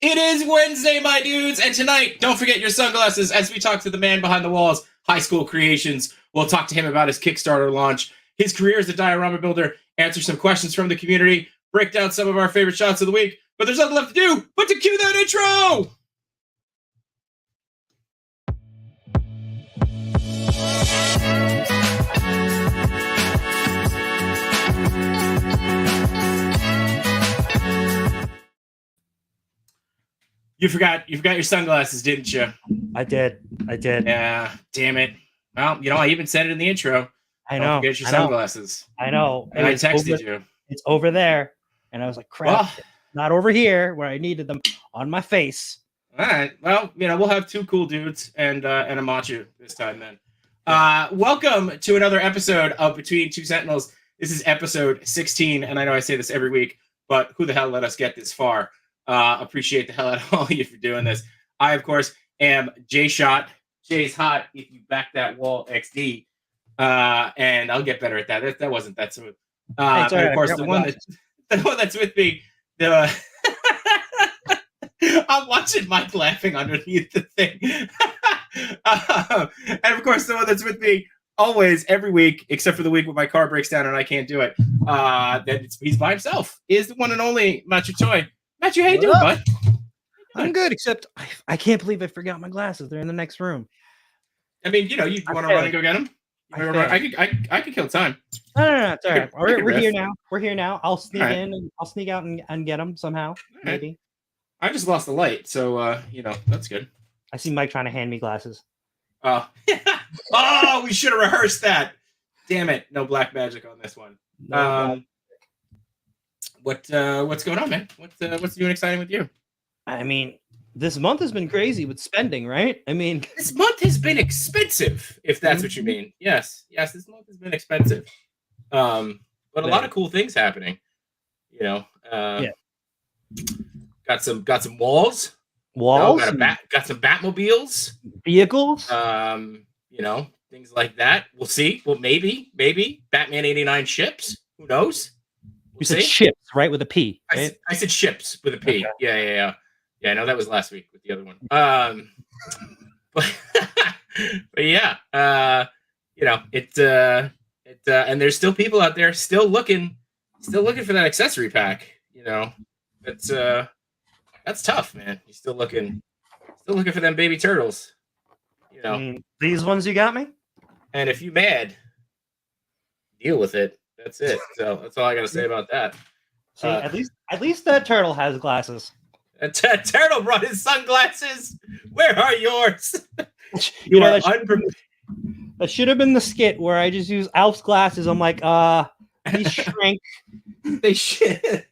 It is Wednesday, my dudes, and tonight, don't forget your sunglasses as we talk to the man behind the walls, Highschool Creations. We'll talk to him about his Kickstarter launch, his career as a diorama builder, answer some questions from the community, break down some of our favorite shots of the week. But there's nothing left to do but to cue that intro! You forgot your sunglasses, didn't you? I did. Yeah, damn it. Well, I even said it in the intro. I know. Don't forget your sunglasses. I know. And I texted you. It's over there. And I was like, crap, not over here where I needed them on my face. All right. Well, we'll have two cool dudes and a Matchu this time then. Welcome to another episode of Between Two Sentinels. This is episode 16, and I know I say this every week, but who the hell let us get this far? Appreciate the hell out of all of you for doing this. I, of course, am Jshot. J's hot if you back that wall XD. And I'll get better at that. That wasn't that smooth. And of course, the one that's with me, I'm watching Mike laughing underneath the thing. And of course, the one that's with me always, every week, except for the week when my car breaks down and I can't do it, he's by himself, is the one and only Matchutoy. Matchu, how you doing, bud? I'm good, except I can't believe I forgot my glasses. They're in the next room. I mean, you want to run and go get them? I could kill time. No, it's all right. We're here now. We're here now. I'll sneak in and I'll sneak out and get them somehow. Maybe. I just lost the light, so that's good. I see Mike trying to hand me glasses. Oh, oh, we should have rehearsed that. Damn it! No black magic on this one. What's going on, man? What's new and exciting with you? I mean, this month has been crazy with spending, right? I mean, this month has been expensive, if that's what you mean. Yes, this month has been expensive. But a lot of cool things happening. Got some walls. Got some Batmobiles. Vehicles. Things like that. We'll see. Well, maybe Batman 89 ships. Who knows? You said ships, right? With a P. Right? I said ships with a P. Okay. Yeah, I know that was last week with the other one. But yeah, and there's still people out there still looking for that accessory pack. That's tough, man. You're still looking for them baby turtles. These ones you got me. And if you mad, deal with it. That's it. So that's all I got to say about that. See, at least that turtle has glasses. A turtle brought his sunglasses. Where are yours? That should have been the skit where I just use Alf's glasses. I'm like, he shrank. They should.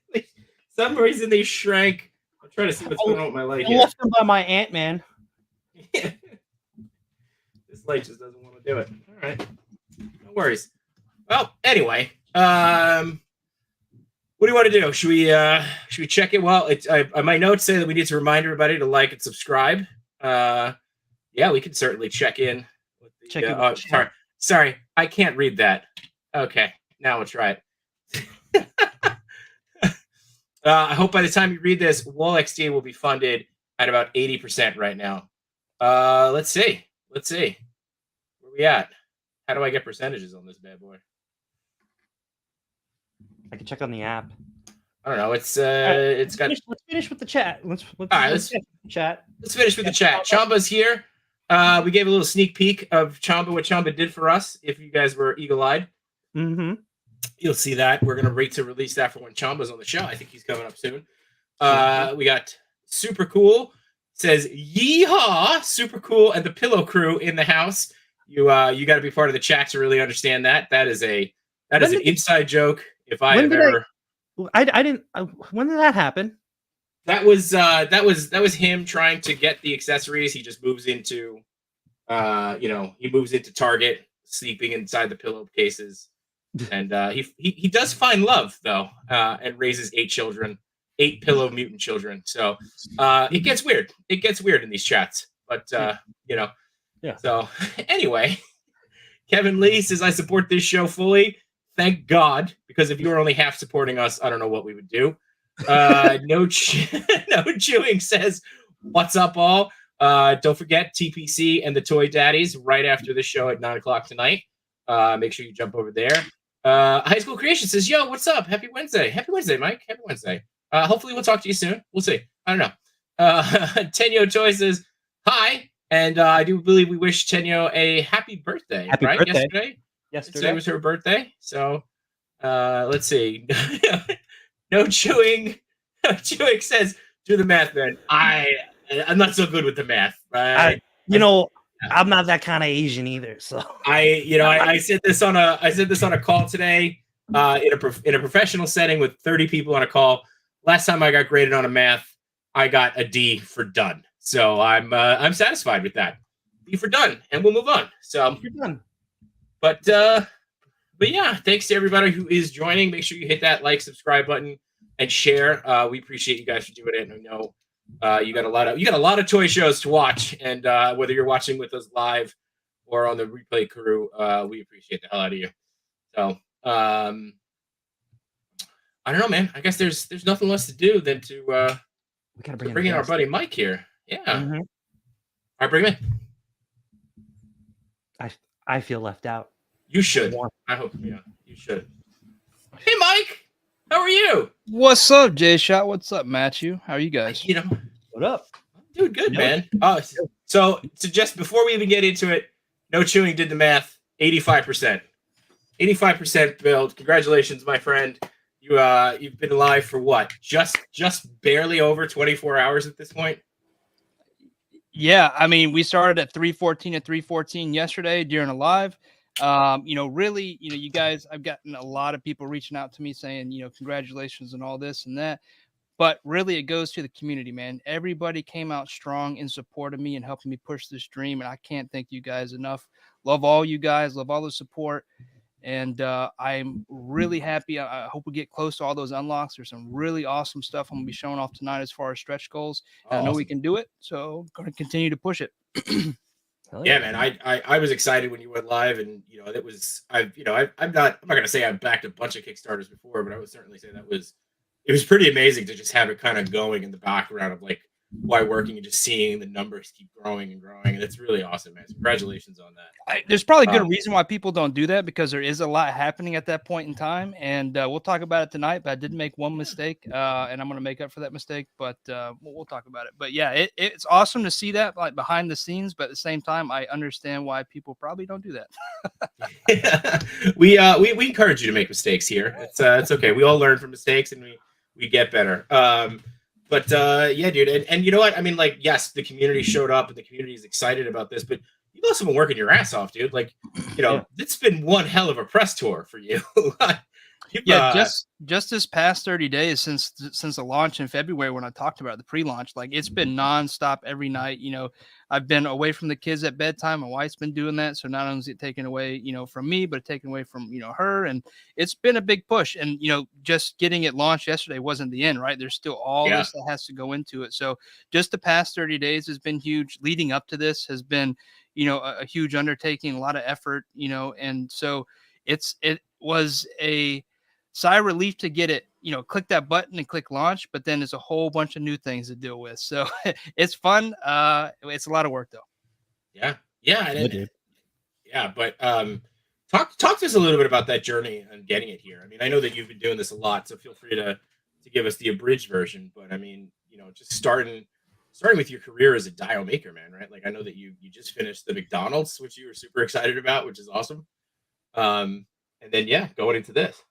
Some reason they shrank. I'm trying to see what's going on with my light here. I left them by my Ant-Man. This light just doesn't want to do it. All right. No worries. Well, anyway, what do you want to do? Should we check it? Well, my notes say that we need to remind everybody to like and subscribe. Yeah, we can certainly check in. Sorry, I can't read that. Okay, now let's try it. I hope by the time you read this, Wall XD will be funded at about 80% right now. Let's see. Where we at? How do I get percentages on this bad boy? I can check on the app. I don't know. It's got. Let's finish with the chat. Let's chat. Let's finish with the chat. Chamba's here. We gave a little sneak peek of Chamba, what Chamba did for us. If you guys were eagle-eyed, you'll see that. We're gonna wait to release that for when Chamba's on the show. I think he's coming up soon. We got super cool. Says yeehaw, super cool, and the Pillow Crew in the house. You got to be part of the chat to really understand that. That is an inside joke. If I have ever, I didn't. When did that happen? That was him trying to get the accessories. He just moves into, he moves into Target, sleeping inside the pillowcases, and he does find love though, and raises 8 children, 8 pillow mutant children. So it gets weird. It gets weird in these chats, but Yeah. So anyway, Kevin Lee says, I support this show fully. Thank God, because if you were only half supporting us, I don't know what we would do. No chewing says, "What's up, all?" Don't forget TPC and the Toy Daddies right after the show at 9 o'clock tonight. Make sure you jump over there. High School Creation says, "Yo, what's up? Happy Wednesday. Happy Wednesday, Mike. Happy Wednesday. Hopefully we'll talk to you soon. We'll see. I don't know." Tenyo Choi says, "Hi." And I do believe we wish Tenyo a happy birthday, Happy right? birthday. Yesterday was her birthday. So let's see. No chewing. No chewing says, "Do the math, man." I'm not so good with the math. I'm not that kind of Asian either. So I said this on a call today in a professional setting with 30 people on a call. Last time I got graded on a math, I got a D for done. So I'm satisfied with that. D for done, and we'll move on. So you're done. But yeah, thanks to everybody who is joining. Make sure you hit that like, subscribe button, and share. We appreciate you guys for doing it. And I know you got a lot of toy shows to watch, and whether you're watching with us live or on the replay crew, we appreciate the hell out of you. So I don't know, man. I guess there's nothing less to do than to we gotta bring in our buddy Mike here. Yeah. Mm-hmm. All right, bring him in. I feel left out. You should. I hope. Yeah, you should. Hey, Mike. How are you? What's up, Jshot? What's up, Matchu? How are you guys? What up? Dude, good, man. So just before we even get into it, No Chewing did the math. 85%. 85% build. Congratulations, my friend. You've been alive for what? Just barely over 24 hours at this point. Yeah, I mean, we started at 3:14 at 3:14 yesterday during a live. Really, you guys, I've gotten a lot of people reaching out to me saying, congratulations and all this and that. But really, it goes to the community, man. Everybody came out strong in support of me and helping me push this dream. And I can't thank you guys enough. Love all you guys. Love all the support. And I'm really happy. I hope we get close to all those unlocks. There's some really awesome stuff I'm going to be showing off tonight as far as stretch goals. And I know we can do it. So I'm going to continue to push it. Yeah, man. I was excited when you went live, and it was I'm not gonna say I've backed a bunch of Kickstarters before, but I would certainly say it was pretty amazing to just have it kind of going in the background of like why working and just seeing the numbers keep growing and growing, and it's really awesome, man. So congratulations on that. There's probably a good reason why people don't do that, because there is a lot happening at that point in time, and we'll talk about it tonight. But I did make one mistake, and I'm going to make up for that mistake. But we'll talk about it. But yeah, it's awesome to see that like behind the scenes. But at the same time, I understand why people probably don't do that. We encourage you to make mistakes here. It's okay. We all learn from mistakes, and we get better. But yeah, dude, and you know what? I mean, like, yes, the community showed up and the community is excited about this, but you've also been working your ass off, dude. Like, it's been one hell of a press tour for you. Just this past 30 days since the launch in February, when I talked about the pre-launch, like it's been nonstop every night. I've been away from the kids at bedtime. My wife's been doing that, so not only is it taken away, from me, but taken away from her, and it's been a big push. And just getting it launched yesterday wasn't the end, right? There's still all this that has to go into it. So just the past 30 days has been huge. Leading up to this has been, a huge undertaking, a lot of effort, and so it was a sigh of relief to get it, click that button and click launch, but then there's a whole bunch of new things to deal with. So it's fun. It's a lot of work though. Yeah. But talk to us a little bit about that journey and getting it here. I mean, I know that you've been doing this a lot, so feel free to give us the abridged version, but I mean, just starting with your career as a dial maker, man, right? Like I know that you just finished the McDonald's, which you were super excited about, which is awesome. And then going into this.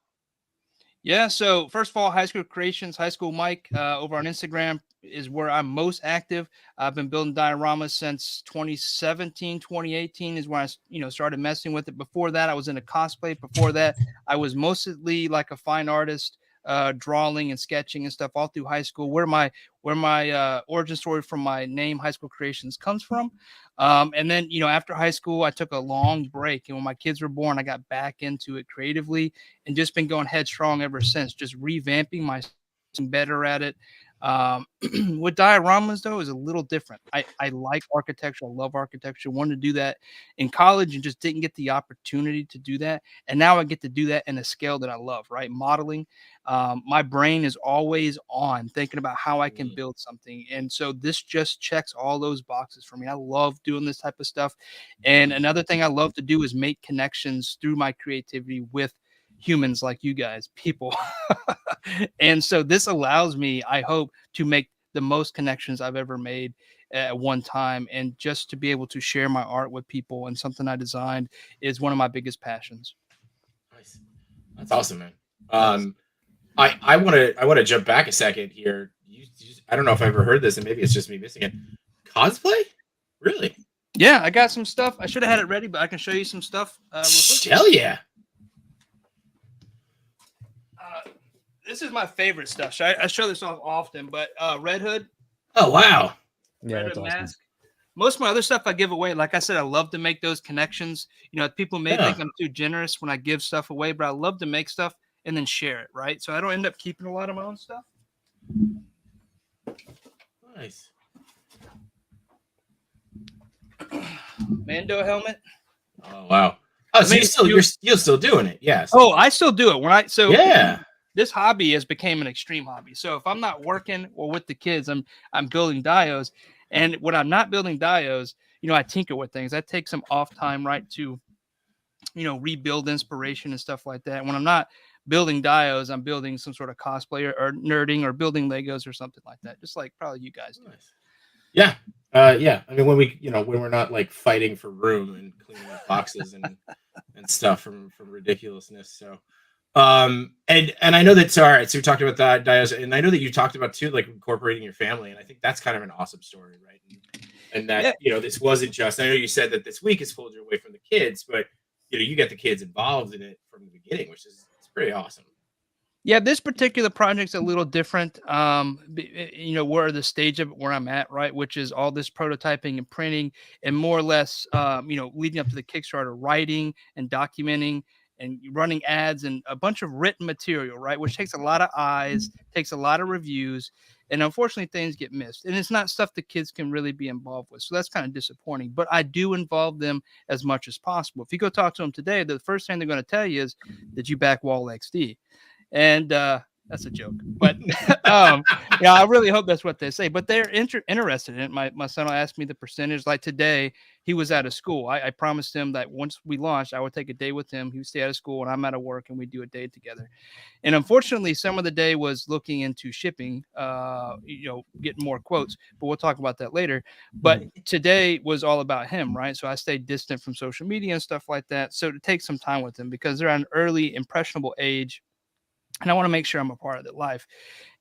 Yeah, so first of all, High School Creations, High School Mike, over on Instagram is where I'm most active. I've been building dioramas since 2017, 2018 is when I, started messing with it. Before that, I was into cosplay. Before that, I was mostly like a fine artist, drawing and sketching and stuff all through high school. Where my origin story from my name, High School Creations, comes from. And then, after high school, I took a long break. And when my kids were born, I got back into it creatively and just been going headstrong ever since, just revamping myself, better at it. With dioramas though is a little different. I like architecture. I love architecture. Wanted to do that in college and just didn't get the opportunity to do that. And now I get to do that in a scale that I love, right? Modeling. My brain is always on thinking about how I can build something. And so this just checks all those boxes for me. I love doing this type of stuff. And another thing I love to do is make connections through my creativity with humans like you guys, people. And so this allows me, I hope, to make the most connections I've ever made at one time. And just to be able to share my art with people and something I designed is one of my biggest passions. Nice. That's awesome, man. I want to jump back a second here. I don't know if I've ever heard this, and maybe it's just me missing it. Cosplay? Really? Yeah, I got some stuff. I should have had it ready, but I can show you some stuff. Hell yeah. This is my favorite stuff. So I show this off often, but Red Hood. Oh, wow. Yeah, Red that's Hood awesome. mask. Most of my other stuff I give away. Like I said, I love to make those connections. You know, people may think I'm too generous when I give stuff away, but I love to make stuff and then share it, right? So I don't end up keeping a lot of my own stuff. Nice. Mando helmet. Oh, wow. Oh, so you're still doing it? Yes. Oh, I still do it when yeah. This hobby has become an extreme hobby. So if I'm not working or with the kids, I'm building dios. And when I'm not building dios, you know, I tinker with things. I take some off time, right, to, you know, rebuild inspiration and stuff like that. When I'm not building dios, I'm building some sort of cosplay or nerding or building Legos or something like that. Just like probably you guys do. Nice. Yeah. Yeah. I mean, when we're not like fighting for room and cleaning up boxes and stuff from ridiculousness. So, and I know that, all right, so we talked about that dios, and I know that you talked about too, like incorporating your family. And I think that's kind of an awesome story, right? And that, you know, this wasn't just, I know you said that this week has pulled you away from the kids, but you know, you get the kids involved in it from the beginning, which is, it's pretty awesome. Yeah, this particular project's a little different. You know, where the stage of where I'm at, right, which is all this prototyping and printing, and more or less, you know, leading up to the Kickstarter, writing and documenting and running ads and a bunch of written material, right, which takes a lot of eyes, takes a lot of reviews, and unfortunately, things get missed. And it's not stuff the kids can really be involved with, so that's kind of disappointing. But I do involve them as much as possible. If you go talk to them today, the first thing they're going to tell you is, "Did you back Wall XD?" And that's a joke, but yeah, I really hope that's what they say. But they're interested in it. My son will ask me the percentage. Like today, he was out of school. I promised him that once we launched, I would take a day with him. He would stay out of school, and I'm out of work, and we do a day together. And unfortunately, some of the day was looking into shipping, you know, getting more quotes. But we'll talk about that later. But today was all about him, right? So I stayed distant from social media and stuff like that. So to take some time with him because they're at an early impressionable age. And I want to make sure I'm a part of their life.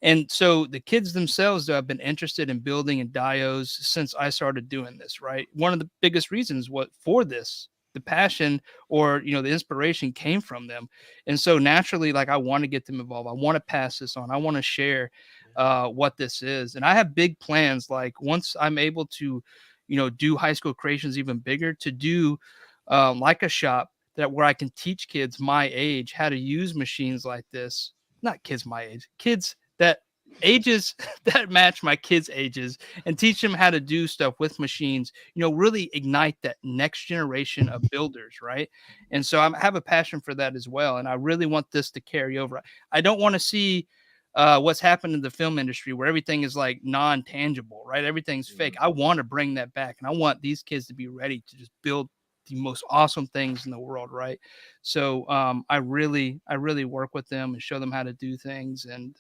And so the kids themselves, though, have been interested in building in dios since I started doing this, right? One of the biggest reasons for this, the passion or, you know, the inspiration came from them. And so naturally, like, I want to get them involved. I want to pass this on. I want to share what this is. And I have big plans. Like once I'm able to, you know, do high school creations even bigger, to do like a shop that where I can teach kids my age how to use machines like this. Not kids my age, kids that ages that match my kids' ages, and teach them how to do stuff with machines, you know, really ignite that next generation of builders, right? And so I have a passion for that as well. And I really want this to carry over. I don't want to see what's happened in the film industry where everything is like non-tangible, right? Everything's fake. I want to bring that back, and I want these kids to be ready to just build the most awesome things in the world, right? So I really work with them and show them how to do things, and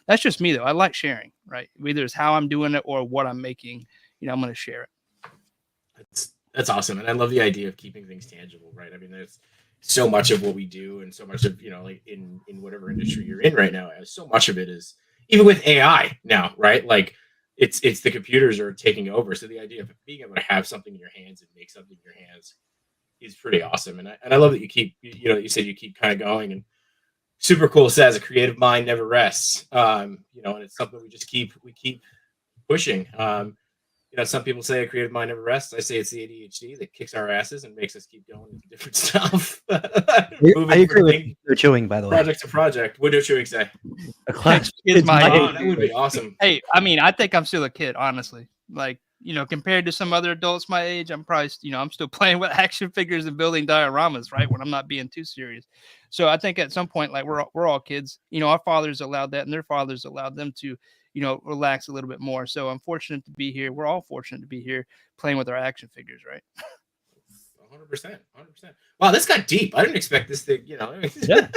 that's just me though. I like sharing, right? Either it's how I'm doing it or what I'm making. You know, I'm going to share it. That's awesome, and I love the idea of keeping things tangible, right? I mean, there's so much of what we do, and so much of, you know, like in whatever industry you're in right now, so much of it is, even with AI now, right? Like it's the computers are taking over, so the idea of being able to have something in your hands and make something in your hands is pretty awesome. And I love that you keep, you know, you said you keep kind of going, and super cool. Says a creative mind never rests. You know, and it's something we keep pushing. some people say a creative mind never rests. I say it's the ADHD that kicks our asses and makes us keep going into different stuff. I agree with window chewing, by the way. Project to project. Window chewing, say. A class Kids my age. That would be awesome. Hey, I mean, I think I'm still a kid, honestly. Like, compared to some other adults my age, I'm probably, I'm still playing with action figures and building dioramas, right? When I'm not being too serious. So I think at some point, like we're all kids, our fathers allowed that and their fathers allowed them to, relax a little bit more. So I'm fortunate to be here. We're all fortunate to be here playing with our action figures, right? 100%. Wow, this got deep. I didn't expect this thing, Yeah.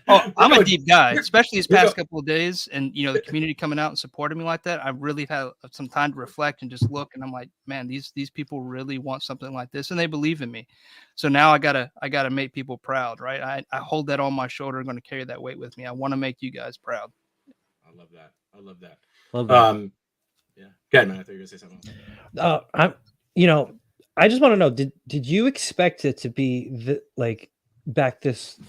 Oh, I'm a deep guy, especially these past couple of days, and the community coming out and supporting me like that. I really had some time to reflect and just look, and I'm like, man, these people really want something like this, and they believe in me. So now I gotta make people proud, right? I hold that on my shoulder. I'm going to carry that weight with me. I want to make you guys proud. I love that. Love that. Yeah. Go ahead, man. I thought you were going to say something. I just want to know, did you expect it to be back this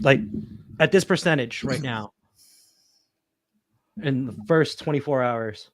at this percentage right now in the first 24 hours?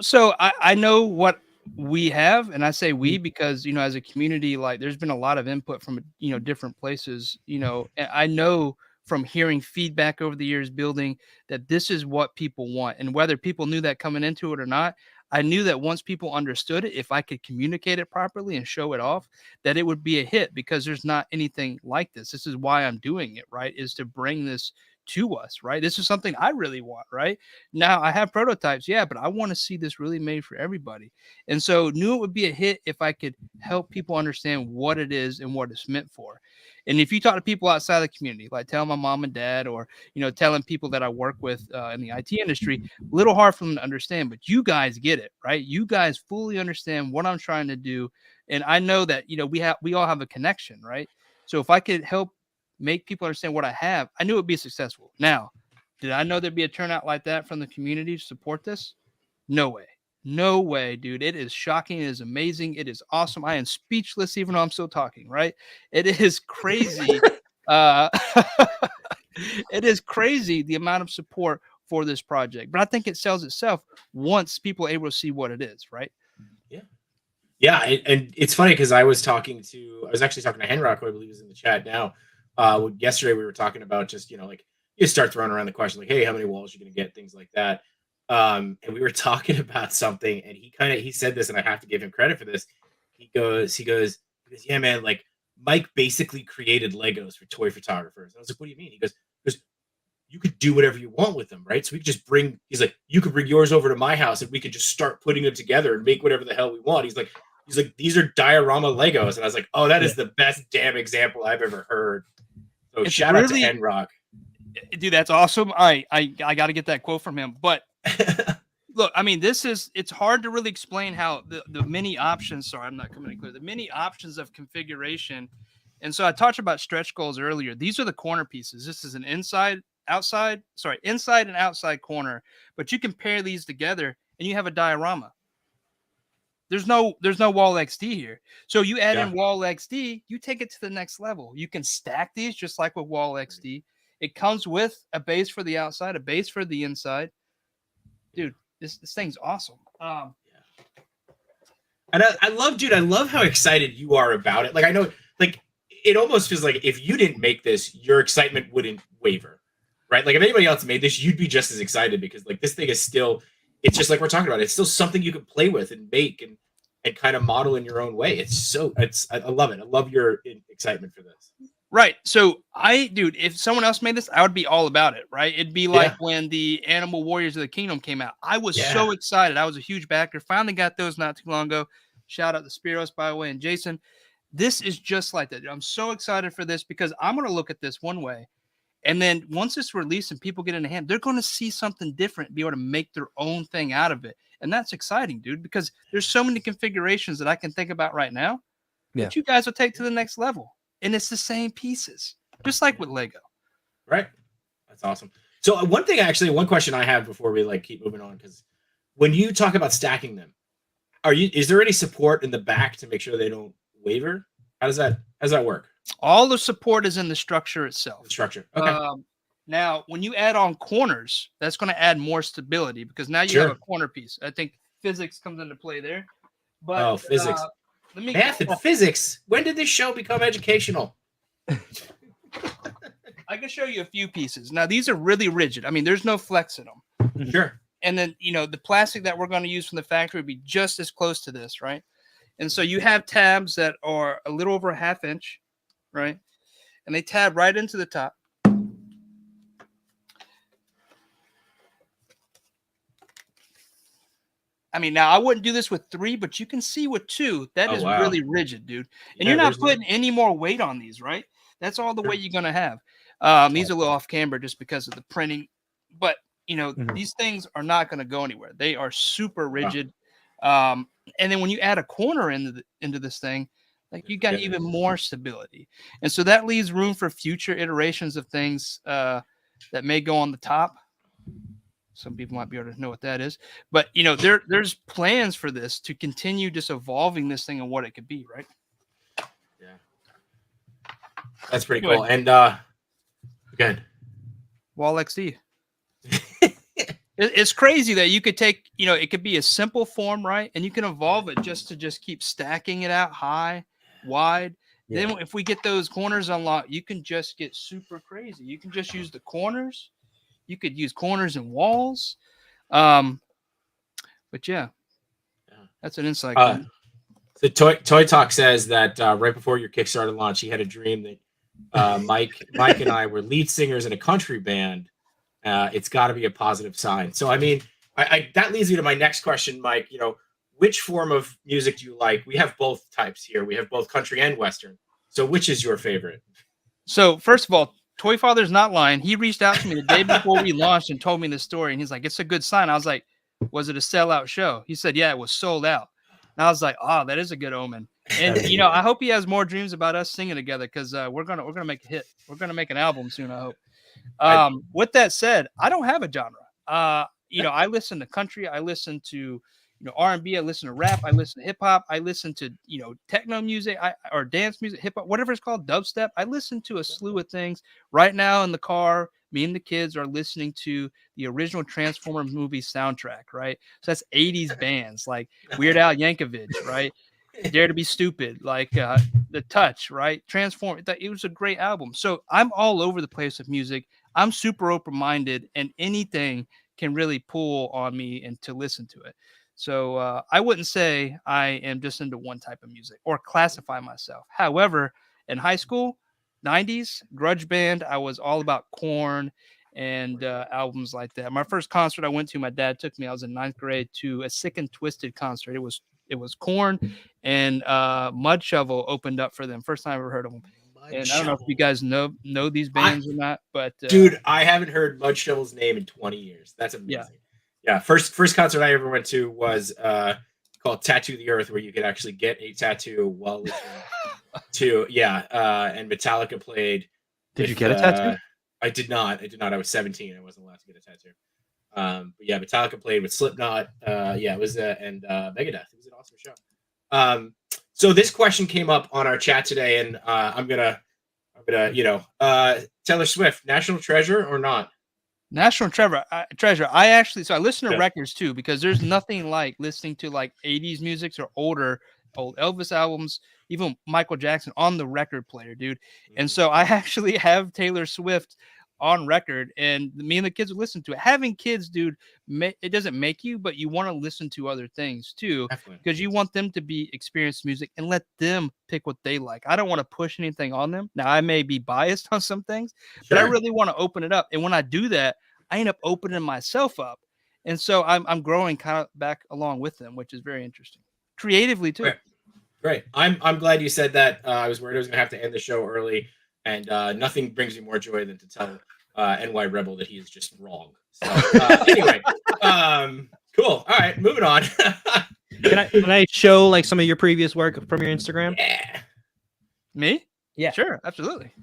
So I know what we have, and I say we because as a community, like there's been a lot of input from different places, and I know from hearing feedback over the years building that this is what people want, and whether people knew that coming into it or not, I knew that once people understood it, if I could communicate it properly and show it off, that it would be a hit, because there's not anything like this. This is why I'm doing it, right? Is to bring this to us, right? This is something I really want, right? Now I have prototypes, yeah, but I want to see this really made for everybody. And so knew it would be a hit if I could help people understand what it is and what it's meant for. And if you talk to people outside the community, like telling my mom and dad, or telling people that I work with in the IT industry, a little hard for them to understand, but you guys get it, right? You guys fully understand what I'm trying to do, and I know that we all have a connection, right? So if I could help make people understand what I have, I knew it would be successful. Now, did I know there'd be a turnout like that from the community to support this? No way. No way, dude. It is shocking. It is amazing. It is awesome. I am speechless, even though I'm still talking, right? It is crazy. It is crazy the amount of support for this project. But I think it sells itself once people are able to see what it is, right? Yeah. Yeah. And it's funny because I was actually talking to Henrock, who I believe is in the chat now. Yesterday we were talking about just, you start throwing around the question, like, hey, how many walls are you going to get? Things like that. And we were talking about something, and he said this, and I have to give him credit for this. He goes, yeah, man, like Mike basically created Legos for toy photographers. And I was like, what do you mean? He goes, you could do whatever you want with them, right? So we could just he's like, you could bring yours over to my house and we could just start putting them together and make whatever the hell we want. He's like, these are diorama Legos. And I was like, oh, that is the best damn example I've ever heard. So shout out to Henrock. Dude, that's awesome. All right. I got to get that quote from him. But look, I mean, it's hard to really explain how the many options. Sorry, I'm not coming in clear. The many options of configuration. And so I talked about stretch goals earlier. These are the corner pieces. This is an inside and outside corner, but you can pair these together and you have a diorama. There's no wall XD here. So you add in wall XD, you take it to the next level. You can stack these just like with wall XD. It comes with a base for the outside, a base for the inside. Dude, this thing's awesome. And I love how excited you are about it. Like, I know, like, it almost feels like if you didn't make this, your excitement wouldn't waver, right? Like, if anybody else made this, you'd be just as excited, because like this thing is still, it's just like we're talking about. It's still something you can play with and make and kind of model in your own way. I love it. I love your excitement for this. Right. So if someone else made this, I would be all about it. Right. It'd be like when the Animal Warriors of the Kingdom came out. I was so excited. I was a huge backer. Finally got those not too long ago. Shout out to Spiros, by the way, and Jason. This is just like that. I'm so excited for this because I'm going to look at this one way. And then once it's released and people get in the hand, they're going to see something different, be able to make their own thing out of it. And that's exciting, dude, because there's so many configurations that I can think about right now that you guys will take to the next level. And it's the same pieces, just like with Lego. Right. That's awesome. So one question I have before we like keep moving on, because when you talk about stacking them, is there any support in the back to make sure they don't waver? How does that work? All the support is in the structure itself. The structure. Okay. Now, when you add on corners, that's going to add more stability because now you have a corner piece. I think physics comes into play there. But physics. let me Math and physics. When did this show become educational? I can show you a few pieces. Now these are really rigid. I mean, there's no flex in them. Sure. And then the plastic that we're going to use from the factory would be just as close to this, right? And so you have tabs that are a little over a ½ inch, right? And they tab right into the top. I mean, now I wouldn't do this with 3, but you can see with 2, that is really rigid, dude. And you're not putting any more weight on these, right? That's all the weight you're going to have. These are a little off camber just because of the printing, but these things are not going to go anywhere. They are super rigid. And then when you add a corner into this thing, like you got even more stability. And so that leaves room for future iterations of things that may go on the top. Some people might be able to know what that is, but there's plans for this to continue just evolving this thing and what it could be, right? Yeah, that's pretty cool. And again, Wall XD. It's crazy that you could take, it could be a simple form, right? And you can evolve it just to keep stacking it out high, wide. Yeah. Then if we get those corners unlocked, you can just get super crazy. You can just use the corners. You could use corners and walls. But yeah, that's an insight. So Toy Talk says that right before your Kickstarter launch, he had a dream that Mike and I were lead singers in a country band. It's got to be a positive sign. So, I mean, I that leads me to my next question, Mike. Which form of music do you like? We have both types here. We have both country and Western. So which is your favorite? So first of all, Toy Father's not lying. He reached out to me the day before we launched and told me this story. And he's like, it's a good sign. I was like, was it a sellout show? He said, yeah, it was sold out. And I was like, oh, that is a good omen. And, I hope he has more dreams about us singing together because we're gonna make a hit. We're going to make an album soon, I hope. With that said, I don't have a genre. I listen to country. I listen to R&B, I listen to rap, I listen to hip hop, I listen to techno music, or dance music, hip hop, whatever it's called, dubstep. I listen to a slew of things. Right now in the car, me and the kids are listening to the original Transformers movie soundtrack, right? So that's 80s bands like Weird Al Yankovic, right? Dare to Be Stupid, like The Touch, right? Transform. It was a great album. So I'm all over the place with music. I'm super open-minded, and anything can really pull on me and to listen to it. So I wouldn't say I am just into one type of music or classify myself. However, in high school, 90s, grudge band, I was all about Korn and albums like that. My first concert I went to, my dad took me, I was in 9th grade, to a Sick and Twisted concert. It was Korn and Mud Shovel opened up for them. First time I ever heard of them. And I don't know if you guys know these bands or not, but dude, I haven't heard Mud Shovel's name in 20 years. That's amazing. Yeah, first concert I ever went to was called Tattoo the Earth, where you could actually get a tattoo while listening to and Metallica played. Did you get a tattoo? I did not. I was 17. I wasn't allowed to get a tattoo. But yeah, Metallica played with Slipknot. It was and Megadeth. It was an awesome show. So this question came up on our chat today, and I'm gonna Taylor Swift, national treasure or not? National treasure. I listen to records too, because there's nothing like listening to like 80s music or old Elvis albums, even Michael Jackson on the record player, dude. And so I actually have Taylor Swift on record, and me and the kids would listen to it. Having kids, dude, it doesn't make you, but you want to listen to other things too, because you want them to be experienced music and let them pick what they like. I don't want to push anything on them. Now I may be biased on some things, but I really want to open it up. And when I do that, I end up opening myself up, and so I'm growing kind of back along with them, which is very interesting, creatively too. Great. I'm glad you said that. I was worried I was gonna have to end the show early. And nothing brings me more joy than to tell NY Rebel that he is just wrong. So anyway, cool. All right, moving on. Can I show like some of your previous work from your Instagram? Yeah. Me? Yeah. Sure, absolutely.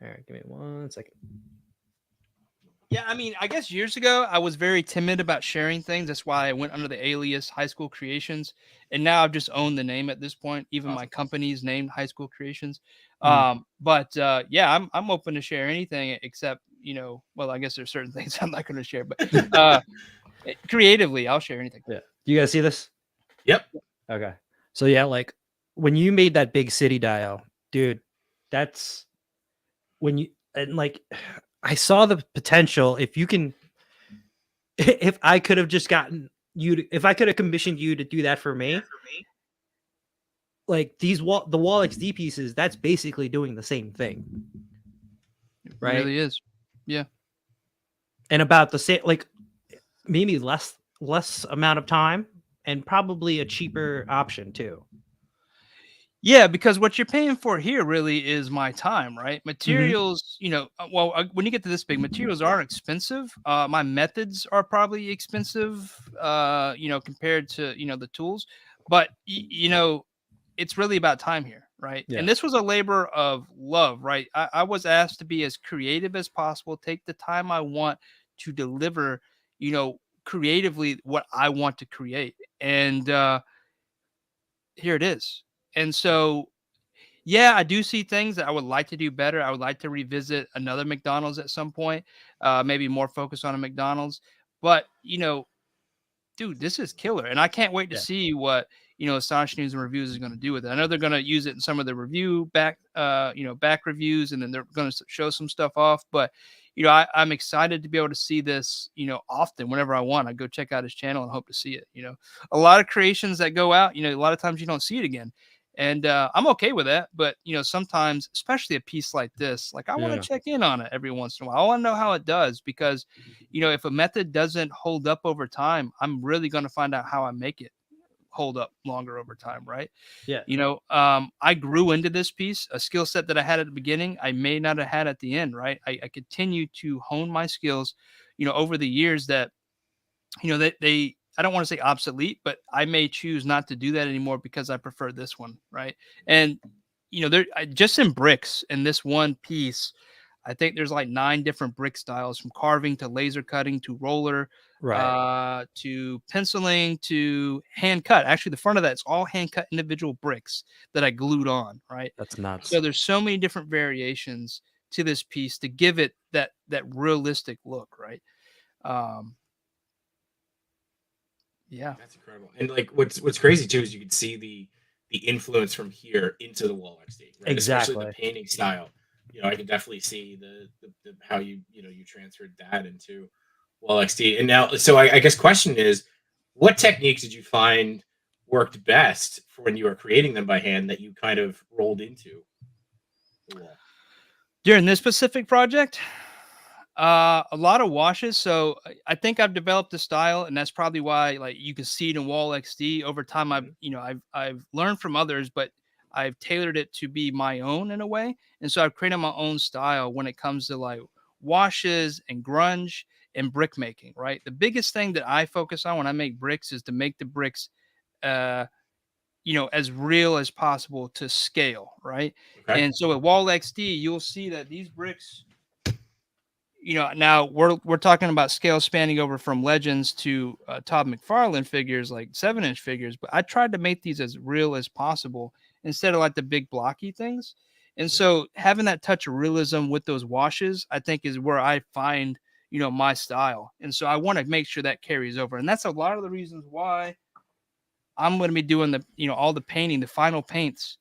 All right, give me 1 second. Yeah, I mean, I guess years ago I was very timid about sharing things. That's why I went under the alias Highschool Creations, and now I've just owned the name at this point. Even my company's named Highschool Creations. But I'm open to share anything except well, I guess there's certain things I'm not going to share, but creatively I'll share anything. Yeah. Do you guys see this? Yep. Okay. So yeah, like when you made that big city dial, dude, that's when you and like I saw the potential if you can if I could have just gotten you to, if I could have commissioned you to do that for me, like the wall XD pieces, that's basically doing the same thing, It right? really is. Yeah. And about the same, like maybe less amount of time and probably a cheaper option too. Yeah, because what you're paying for here really is my time, right? Mhm. Materials, when you get to this big, materials are expensive. My methods are probably expensive, compared to, the tools. But, it's really about time here, right? Yeah. And this was a labor of love, right? I was asked to be as creative as possible, take the time I want to deliver, creatively what I want to create. And here it is. And so yeah, I do see things that I would like to do better. I would like to revisit another McDonald's at some point, maybe more focus on a McDonald's. But dude, this is killer, and I can't wait to Yeah. see what Astonishing News and Reviews is going to do with it. I know they're going to use it in some of the back reviews, and then they're going to show some stuff off. But I'm excited to be able to see this, often whenever I want. I go check out his channel and hope to see it. A lot of creations that go out, a lot of times you don't see it again. And I'm okay with that, but sometimes, especially a piece like this, like I want to Yeah. check in on it every once in a while. I want to know how it does because if a method doesn't hold up over time, I'm really going to find out how I make it hold up longer over time, right? Yeah. I grew into this piece, a skill set that I had at the beginning, I may not have had at the end, right? I continue to hone my skills, over the years that, they I don't want to say obsolete, but I may choose not to do that anymore because I prefer this one, right? And just in bricks in this one piece, I think there's like 9 different brick styles from carving to laser cutting to roller, Right. to penciling to hand cut. Actually, the front of that's all hand cut individual bricks that I glued on, right? That's nuts. So there's so many different variations to this piece to give it that realistic look, right? Um, yeah. That's incredible. And like what's crazy too is you can see the influence from here into the wall XD, right? Especially the Exactly. painting style. I can definitely see the how you transferred that into wall XD. And now, so I guess question is, what techniques did you find worked best for when you were creating them by hand that you kind of rolled into the wall? During this specific project, a lot of washes. So I think I've developed a style, and that's probably why like you can see it in Wall XD over time. Mhm. I've learned from others, but I've tailored it to be my own in a way. And so I've created my own style when it comes to like washes and grunge and brick making. Right. The biggest thing that I focus on when I make bricks is to make the bricks uh as real as possible to scale, right? Okay. And so at Wall XD, you'll see that these bricks, now we're talking about scale spanning over from Legends to Todd McFarlane figures, like 7-inch figures. But I tried to make these as real as possible instead of like the big blocky things. And Mhm. so having that touch of realism with those washes, I think, is where I find my style. And so I want to make sure that carries over. And that's a lot of the reasons why I'm going to be doing the all the painting, the final paints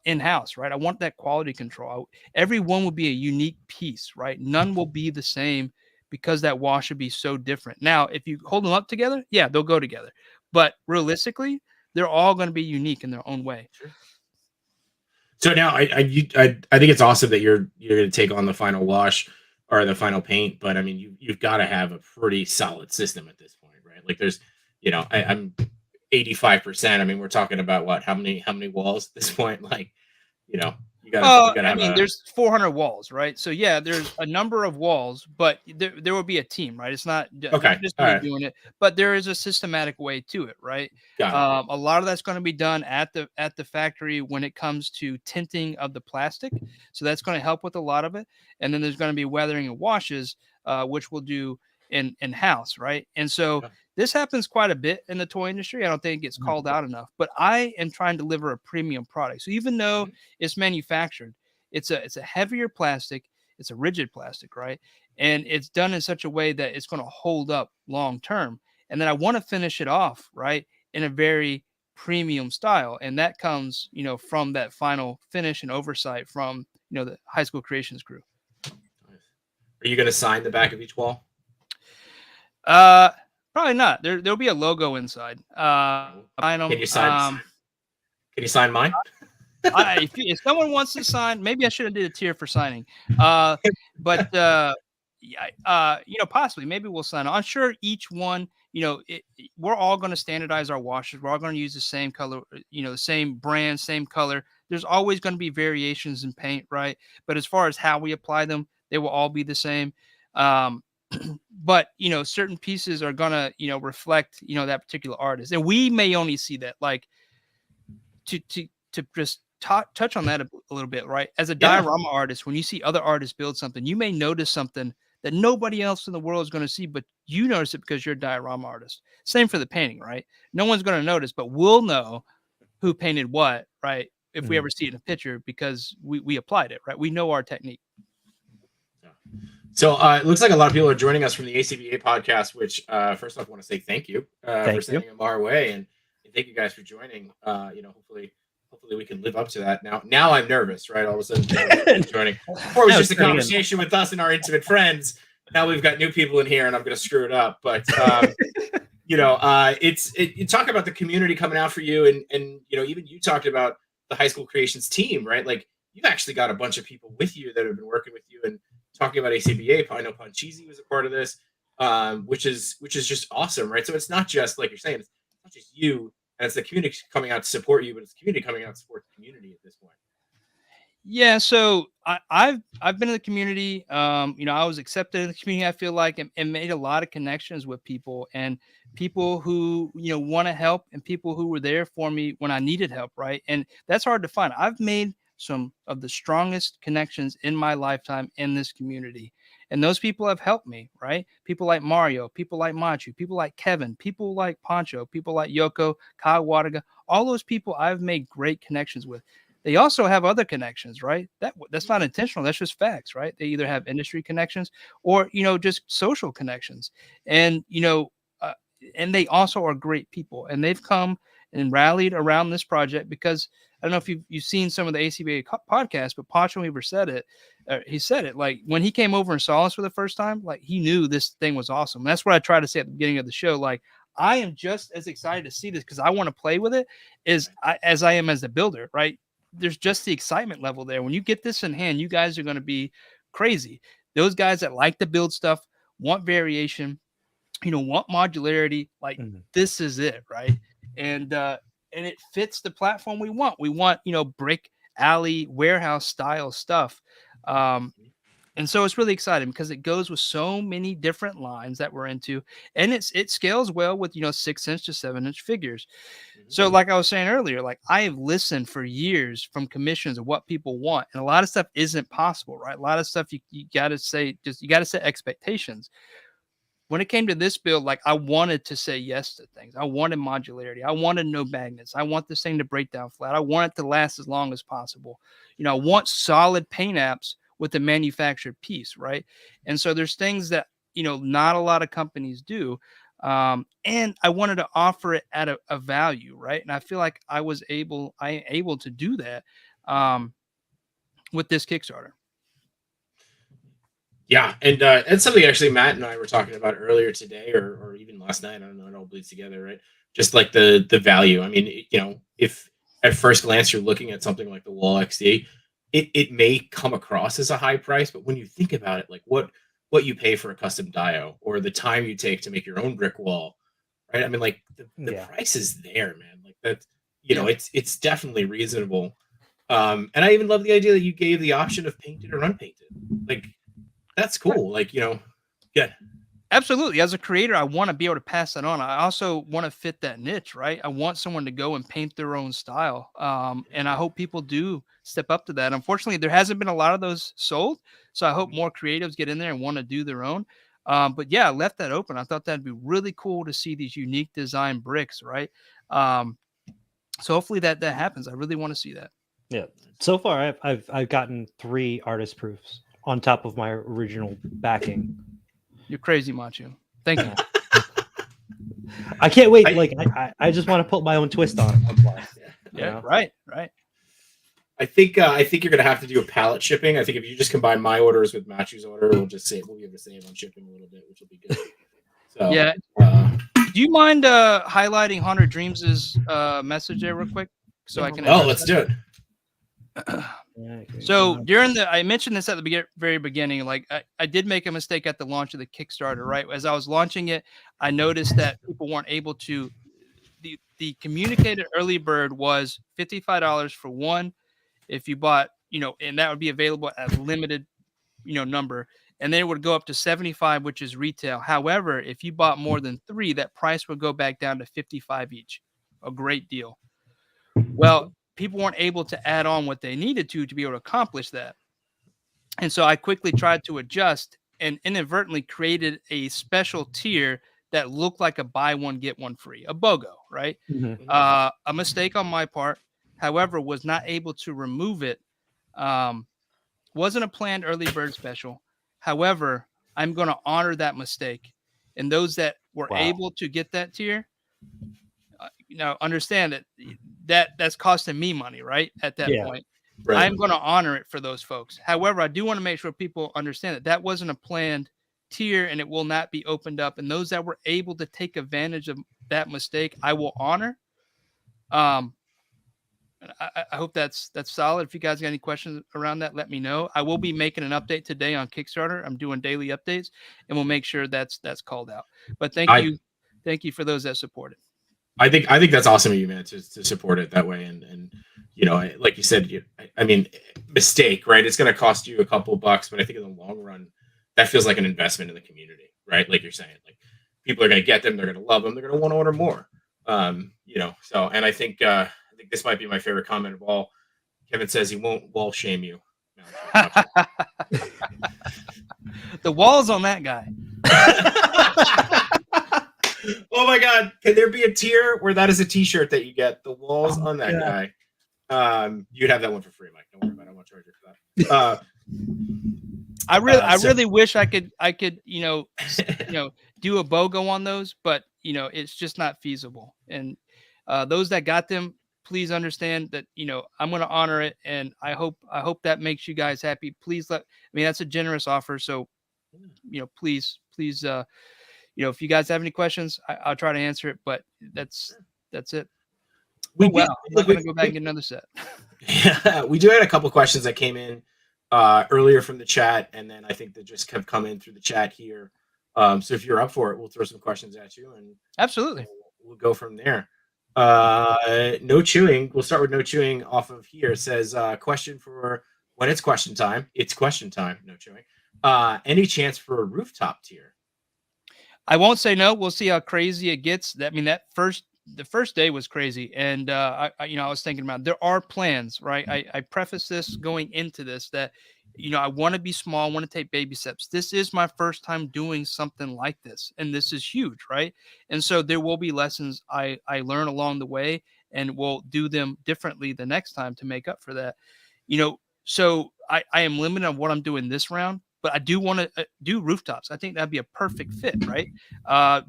in-house, right? I want that quality control. Every one will be a unique piece, right? None will be the same because that wash would be so different. Now, if you hold them up together, yeah, they'll go together. But realistically, they're all going to be unique in their own way. Sure. So now I think it's awesome that you're going to take on the final wash or the final paint, but I mean you've got to have a pretty solid system at this point, right? Like there's, I'm 85%. I mean, we're talking about what? How many walls at this point? Like, you know, you gotta I have mean, a there's 400 walls, right? So yeah, there's a number of walls, but there will be a team, right? It's not okay. just All me right, doing it, but there is a systematic way to it, right? got it. A lot of that's going to be done at the factory when it comes to tinting of the plastic, so that's going to help with a lot of it. And then there's going to be weathering and washes, which we'll do in house, right? And so Yeah. this happens quite a bit in the toy industry. I don't think it gets Mhm. called out enough, but I am trying to deliver a premium product. So even though Mhm. it's manufactured, it's a heavier plastic, it's a rigid plastic, right? And it's done in such a way that it's going to hold up long term. And then I want to finish it off, right, in a very premium style, and that comes, from that final finish and oversight from, the High School Creations crew. Are you going to sign the back of each wall? Probably not. There'll be a logo inside. Can you sign? Can you sign mine? If someone wants to sign, maybe I should have did a tier for signing. But possibly, maybe we'll sign. I'm sure each one, we're all going to standardize our washes. We're all going to use the same color, the same brand, same color. There's always going to be variations in paint, right? But as far as how we apply them, they will all be the same. But certain pieces are gonna reflect that particular artist, and we may only see that. Like to just touch on that a little bit, right? As a diorama artist, when you see other artists build something, you may notice something that nobody else in the world is going to see, but you notice it because you're a diorama artist. Same for the painting, right? No one's going to notice, but we'll know who painted what, right? If we ever see it in a picture, because we applied it, right? We know our technique. So it looks like a lot of people are joining us from the ACBA podcast, which first off, I want to say thank you for sending them our way, and thank you guys for joining. Hopefully we can live up to that. Now I'm nervous, right? All of a sudden joining. Before it was just a conversation with us and our intimate friends. Now we've got new people in here, and I'm going to screw it up. But you talk about the community coming out for you, and even you talked about the High School Creations team, right? Like you've actually got a bunch of people with you that have been working with you and talking about ACBA. I know Panchisi was a part of this, which is just awesome, right? So it's not just like you're saying, it's not just you, and it's the community coming out to support you, but it's the community coming out to support the community at this point. Yeah, so I've been in the community. I was accepted in the community, I feel like, and made a lot of connections with people, and people who want to help, and people who were there for me when I needed help, right? And that's hard to find. I've made some of the strongest connections in my lifetime in this community, and those people have helped me, right? People like Mario, people like Matchu, people like Kevin, people like Pancho, people like Yoko, Kyle Wadaga. All those people I've made great connections with. They also have other connections, right? That's not intentional. That's just facts, right? They either have industry connections or, just social connections. And, and they also are great people. And they've come and rallied around this project because I don't know if you've seen some of the ACBA podcasts, but Pancho Weaver said it. He said it like when he came over and saw us for the first time, like he knew this thing was awesome. That's what I tried to say at the beginning of the show. Like, I am just as excited to see this because I want to play with it as I am as a builder, right? There's just the excitement level there. When you get this in hand, you guys are going to be crazy. Those guys that like to build stuff, want variation, want modularity, like this is it, right? And it fits the platform we want. We want, brick alley warehouse style stuff. And so it's really exciting because it goes with so many different lines that we're into, and it scales well with 6-inch to 7-inch figures. So like I was saying earlier, like I have listened for years from commissions of what people want, and a lot of stuff isn't possible, right? A lot of stuff you got to say, you got to set expectations. When it came to this build, like I wanted to say yes to things. I wanted modularity. I wanted no magnets. I want this thing to break down flat. I want it to last as long as possible. I want solid paint apps with the manufactured piece, right? And so there's things that not a lot of companies do, and I wanted to offer it at a value, right? And I feel like I am able to do that with this Kickstarter. Yeah, and it's something actually Matt and I were talking about earlier today, or even last night. I don't know, it all bleeds together, right? Just like the value. I mean, if at first glance you're looking at something like the Wall XD, it may come across as a high price, but when you think about it, like what you pay for a custom dio or the time you take to make your own brick wall, right? I mean, like the price is there, man. Like that, it's definitely reasonable. And I even love the idea that you gave the option of painted or unpainted. Like that's cool. Like, yeah. Absolutely. As a creator, I want to be able to pass that on. I also want to fit that niche, right? I want someone to go and paint their own style. And I hope people do step up to that. Unfortunately, there hasn't been a lot of those sold. So I hope more creatives get in there and want to do their own. But yeah, I left that open. I thought that'd be really cool to see these unique design bricks, right? So hopefully that happens. I really want to see that. Yeah. So far, I've gotten 3 artist proofs on top of my original backing. You're crazy, Matchu. Thank you. I can't wait. I just want to put my own twist on it. Yeah, right. I think you're gonna have to do a pallet shipping. I think if you just combine my orders with Matchu's order, we'll be able to save on shipping a little bit, which will be good. So yeah. Do you mind highlighting Haunted Dreams' message there real quick so I can? Oh, let's do it. So I mentioned this at the very beginning. Like I did make a mistake at the launch of the Kickstarter. Right as I was launching it, I noticed that people weren't able to. The communicated early bird was $55 for one. If you bought, and that would be available at limited, number, and then it would go up to 75, which is retail. However, if you bought more than 3, that price would go back down to 55 each. A great deal. Well, people weren't able to add on what they needed to be able to accomplish that. And so I quickly tried to adjust and inadvertently created a special tier that looked like a buy one, get one free, a BOGO, right? Mm-hmm. A mistake on my part, however, was not able to remove it. Wasn't a planned early bird special. However, I'm going to honor that mistake. And those that were able to get that tier, understand that's costing me money, right? At that point, right. I'm going to honor it for those folks. However, I do want to make sure people understand that wasn't a planned tier and it will not be opened up. And those that were able to take advantage of that mistake, I will honor. I hope that's solid. If you guys got any questions around that, let me know. I will be making an update today on Kickstarter. I'm doing daily updates, and we'll make sure that's called out. But thank you for those that support it. I think that's awesome of you, man, to support it that way. And like you said, mistake, right? It's going to cost you a couple bucks, but I think in the long run, that feels like an investment in the community, right? Like you're saying, like people are going to get them, they're going to love them, they're going to want to order more. So, and I think this might be my favorite comment of all. Kevin says he won't wall shame you. The walls on that guy. Oh my God. Can there be a tier where that is a t-shirt that you get? The walls on that guy. You'd have that one for free, Mike. Don't worry about it. I won't charge you for that. I really wish I could, do a BOGO on those, but it's just not feasible. And those that got them, please understand that, I'm going to honor it. And I hope that makes you guys happy. Please that's a generous offer. So, please, if you guys have any questions, I'll try to answer it, but that's it. I'm going to go back and get another set. Yeah, we do have a couple questions that came in earlier from the chat, and then I think that just kept coming through the chat here. So if you're up for it, we'll throw some questions at you, and absolutely, we'll go from there. No chewing. We'll start with no chewing off of here. It says question for when it's question time. It's question time. No chewing. Any chance for a rooftop tier? I won't say no. We'll see how crazy it gets. The first day was crazy, and I was thinking about there are plans, right? I preface this going into this that I want to be small, I want to take baby steps. This is my first time doing something like this, and this is huge, right? And so there will be lessons I learn along the way, and we'll do them differently the next time to make up for that. So I am limited on what I'm doing this round. But I do want to do rooftops. I think that'd be a perfect fit, right?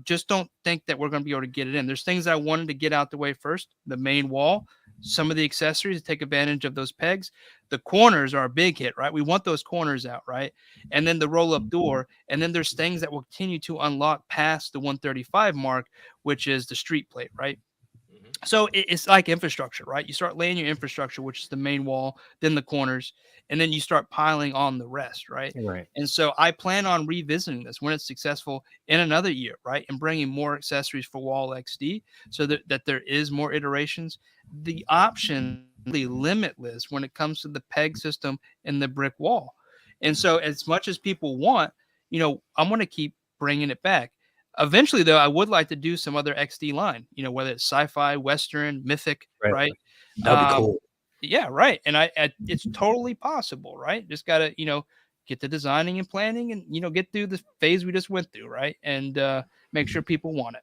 Just don't think that we're going to be able to get it in. There's things I wanted to get out the way first. The main wall, some of the accessories to take advantage of those pegs. The corners are a big hit, right? We want those corners out, right? And then the roll-up door. And then there's things that will continue to unlock past the 135 mark, which is the street plate, right? So it's like infrastructure, right? You start laying your infrastructure, which is the main wall, then the corners, and then you start piling on the rest, right? Right. And so I plan on revisiting this when it's successful in another year, right? And bringing more accessories for Wall XD so that there is more iterations. The option is limitless when it comes to the peg system and the brick wall. And so as much as people want, I'm going to keep bringing it back. Eventually, though, I would like to do some other XD line, whether it's sci-fi, Western, Mythic, right? That'd be cool. Yeah, right. And it's totally possible, right? Just got to, get the designing and planning and, get through the phase we just went through, right? And make sure people want it.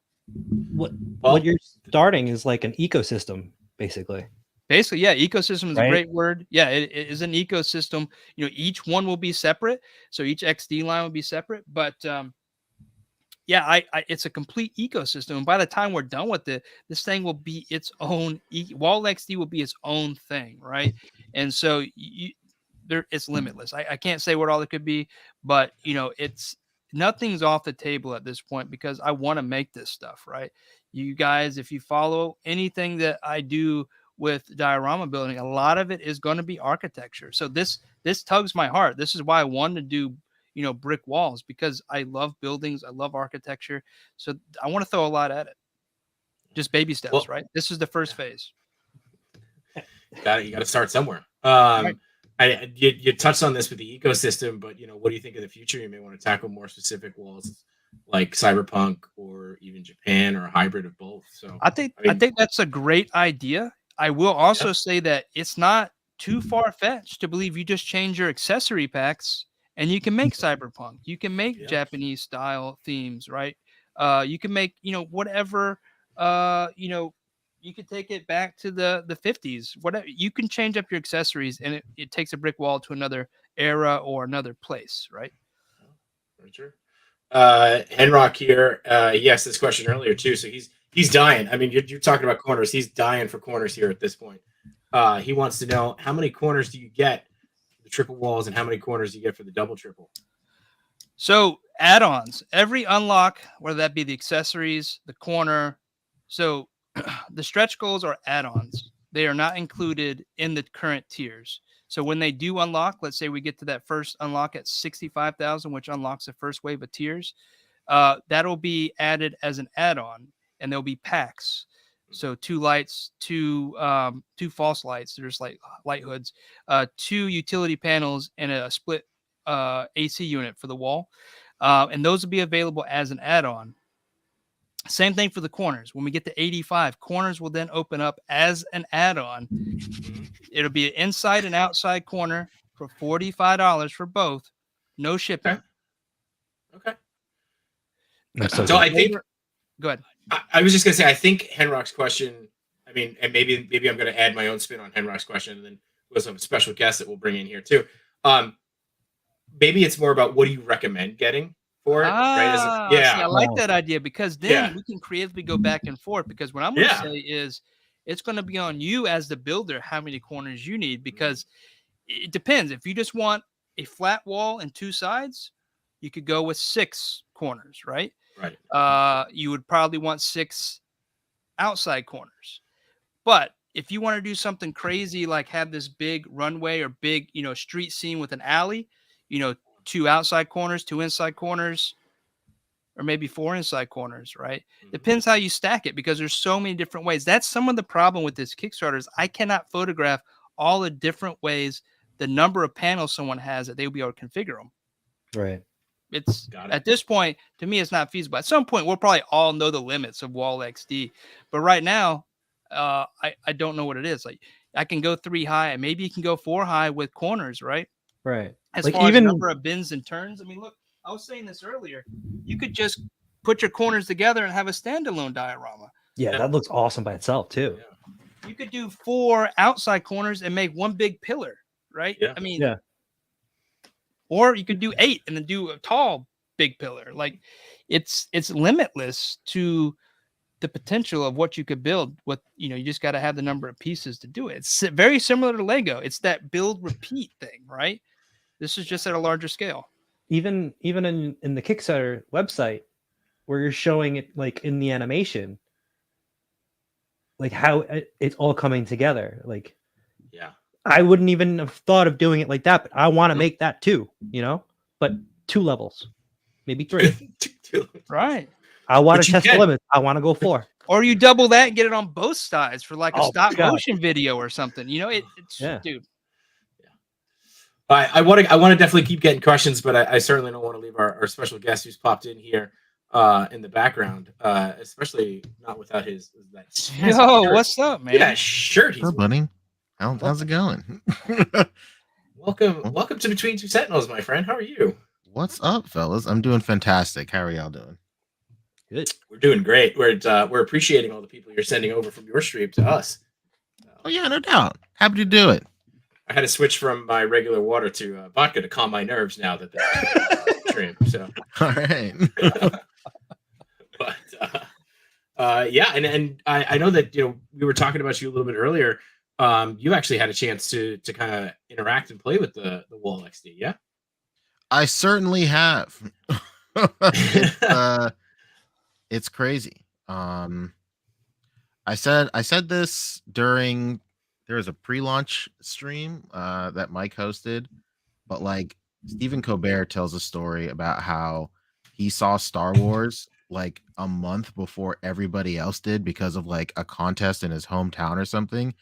What you're starting is like an ecosystem, basically. Basically, yeah, ecosystem is a great word. Yeah, it is an ecosystem. Each one will be separate. So each XD line will be separate, but yeah, it's a complete ecosystem. And by the time we're done with it, this thing will be its own. Wall XD will be its own thing, right? And so it's limitless. I can't say what all it could be, but it's nothing's off the table at this point because I want to make this stuff, right? You guys, if you follow anything that I do with diorama building, a lot of it is going to be architecture. So this tugs my heart. This is why I wanted to do brick walls, because I love buildings, I love architecture. So I want to throw a lot at it. Just baby steps, right? This is the first phase. You got to start somewhere. Right. You touched on this with the ecosystem, but what do you think of the future? You may want to tackle more specific walls like Cyberpunk or even Japan or a hybrid of both. So I think that's a great idea. I will also say that it's not too far-fetched to believe you just change your accessory packs and you can make Cyberpunk. You can make Japanese style themes, right? You can make, whatever, you could take it back to the 50s. Whatever, you can change up your accessories and it takes a brick wall to another era or another place, right? For sure. Henrock here, he asked this question earlier too, so he's dying. I mean, you're talking about corners. He's dying for corners here at this point. He wants to know, how many corners do you get for the triple walls and how many corners do you get for the double triple? So add-ons, every unlock, whether that be the accessories, the corner. So the stretch goals are add-ons. They are not included in the current tiers. So when they do unlock, let's say we get to that first unlock at 65,000, which unlocks the first wave of tiers, that'll be added as an add-on, and there'll be packs. So 2 lights, 2 false lights, there's like light hoods, 2 utility panels, and a split AC unit for the wall. And those will be available as an add-on. Same thing for the corners. When we get to 85, corners will then open up as an add-on. It'll be an inside and outside corner for $45 for both. No shipping. Okay. So I think. Go ahead. I was just gonna say, I think Henrock's question. I mean, and maybe I'm gonna add my own spin on Henrock's question, and then with some special guests that we'll bring in here too. Maybe it's more about what do you recommend getting for it, right? See, I like that idea, because then we can creatively go back and forth. Because what I'm going to say is, it's going to be on you as the builder how many corners you need, because it depends. If you just want a flat wall and 2 sides, you could go with 6 corners, right? Right. You would probably want 6 outside corners. But if you want to do something crazy, like have this big runway or big, street scene with an alley, 2 outside corners, 2 inside corners, or maybe 4 inside corners, right? Depends how you stack it, because there's so many different ways. That's some of the problem with this Kickstarter is I cannot photograph all the different ways, the number of panels someone has that they'll be able to configure them. Right. It's at this point, to me, it's not feasible. At some point, we'll probably all know the limits of Wall XD, but right now, I don't know what it is. Like, I can go 3 high, and maybe you can go 4 high with corners, right? Right. As far as the number of bins and turns, I mean, look, I was saying this earlier. You could just put your corners together and have a standalone diorama. Yeah, that looks awesome by itself too. You could do 4 outside corners and make 1 big pillar, right? Yeah. I mean, or you could do 8 and then do a tall big pillar. Like, it's limitless to the potential of what you could build. With you just got to have the number of pieces to do it. It's very similar to Lego. It's that build repeat thing, right? This is just at a larger scale. Even in the Kickstarter website, where you're showing it like in the animation, like how it's all coming together. Like, I wouldn't even have thought of doing it like that, but I want to make that too, but 2 levels, maybe 3. Right. I want to test the limits. I want to go 4. Or you double that and get it on both sides for like a stop motion video or something. It's dude. I want to definitely keep getting questions, but I certainly don't want to leave our special guest who's popped in here in the background, especially not without his that. Yo, what's up, man? Yeah, shirt. What's up, buddy? How's it going? Welcome to Between Two Sentinels, my friend. How are you? What's up, fellas? I'm doing fantastic. How are y'all doing? Good. We're doing great. We're appreciating all the people you're sending over from your stream to us. Oh yeah, no doubt. Happy to do it. I had to switch from my regular water to vodka to calm my nerves now that the stream. So all right. Yeah, and I know that we were talking about you a little bit earlier. You actually had a chance to kind of interact and play with the Wall XD, yeah. I certainly have. It's crazy. I said this during there was a pre-launch stream that Mike hosted, but like Stephen Colbert tells a story about how he saw Star Wars like a month before everybody else did because of like a contest in his hometown or something.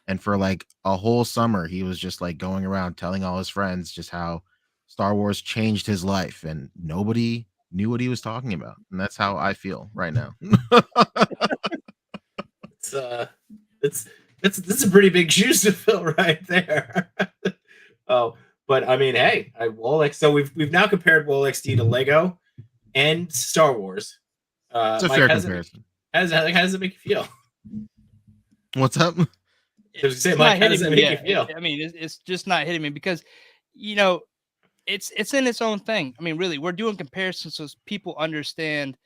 And for like a whole summer, he was just like going around telling all his friends just how Star Wars changed his life and nobody knew what he was talking about. And that's how I feel right now. It's that's a pretty big shoes to fill right there. Oh, but I mean, hey, so we've now compared Wall XD to Lego and Star Wars. It's a Mike, fair comparison. How does it make you feel? What's up? It's Mike, not how does hitting that me make you yet. feel? I mean, it's just not hitting me because, it's in its own thing. I mean, really, we're doing comparisons so people understand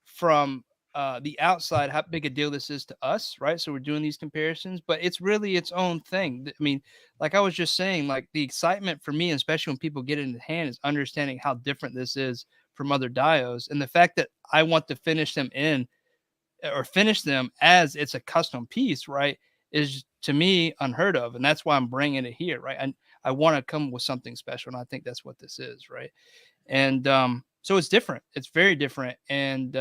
from the outside how big a deal this is to us, right? So we're doing these comparisons, but it's really its own thing. I mean, like I was just saying, like the excitement for me, especially when people get it in the hand, is understanding how different this is from other dios, and the fact that I want to finish them as it's a custom piece, right, is to me unheard of, and that's why I'm bringing it here, right? And I want to come with something special, and I think that's what this is, right? And so it's different. It's very different, and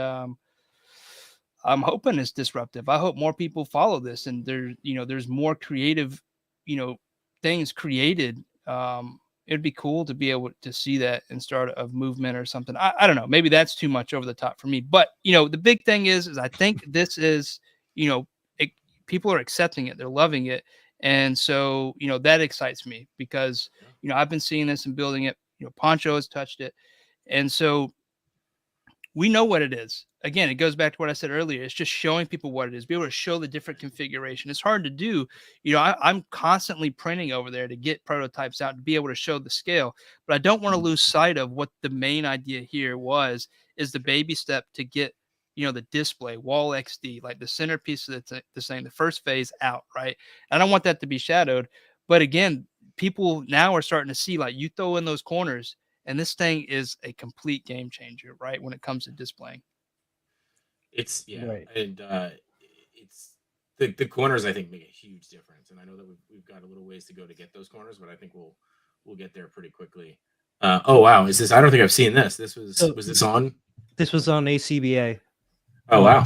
I'm hoping it's disruptive. I hope more people follow this, and there's more creative, things created. It'd be cool to be able to see that and start a movement or something. I don't know. Maybe that's too much over the top for me. But the big thing is I think this is, people are accepting it. They're loving it. And so, that excites me because, I've been seeing this and building it. Poncho has touched it. And so we know what it is. Again, it goes back to what I said earlier. It's just showing people what it is, be able to show the different configuration. It's hard to do. I'm constantly printing over there to get prototypes out to be able to show the scale, but I don't want to lose sight of what the main idea here is the baby step to get, the display Wall XD, like the centerpiece of the first phase out, right? I don't want that to be shadowed. But again, people now are starting to see, like, you throw in those corners, and this thing is a complete game changer, right? When it comes to displaying. It's Right. and it's the corners I think make a huge difference. And I know that we've got a little ways to go to get those corners, but I think we'll get there pretty quickly. Oh wow, is this? I don't think I've seen this. Was this on? This was on ACBA. Oh wow.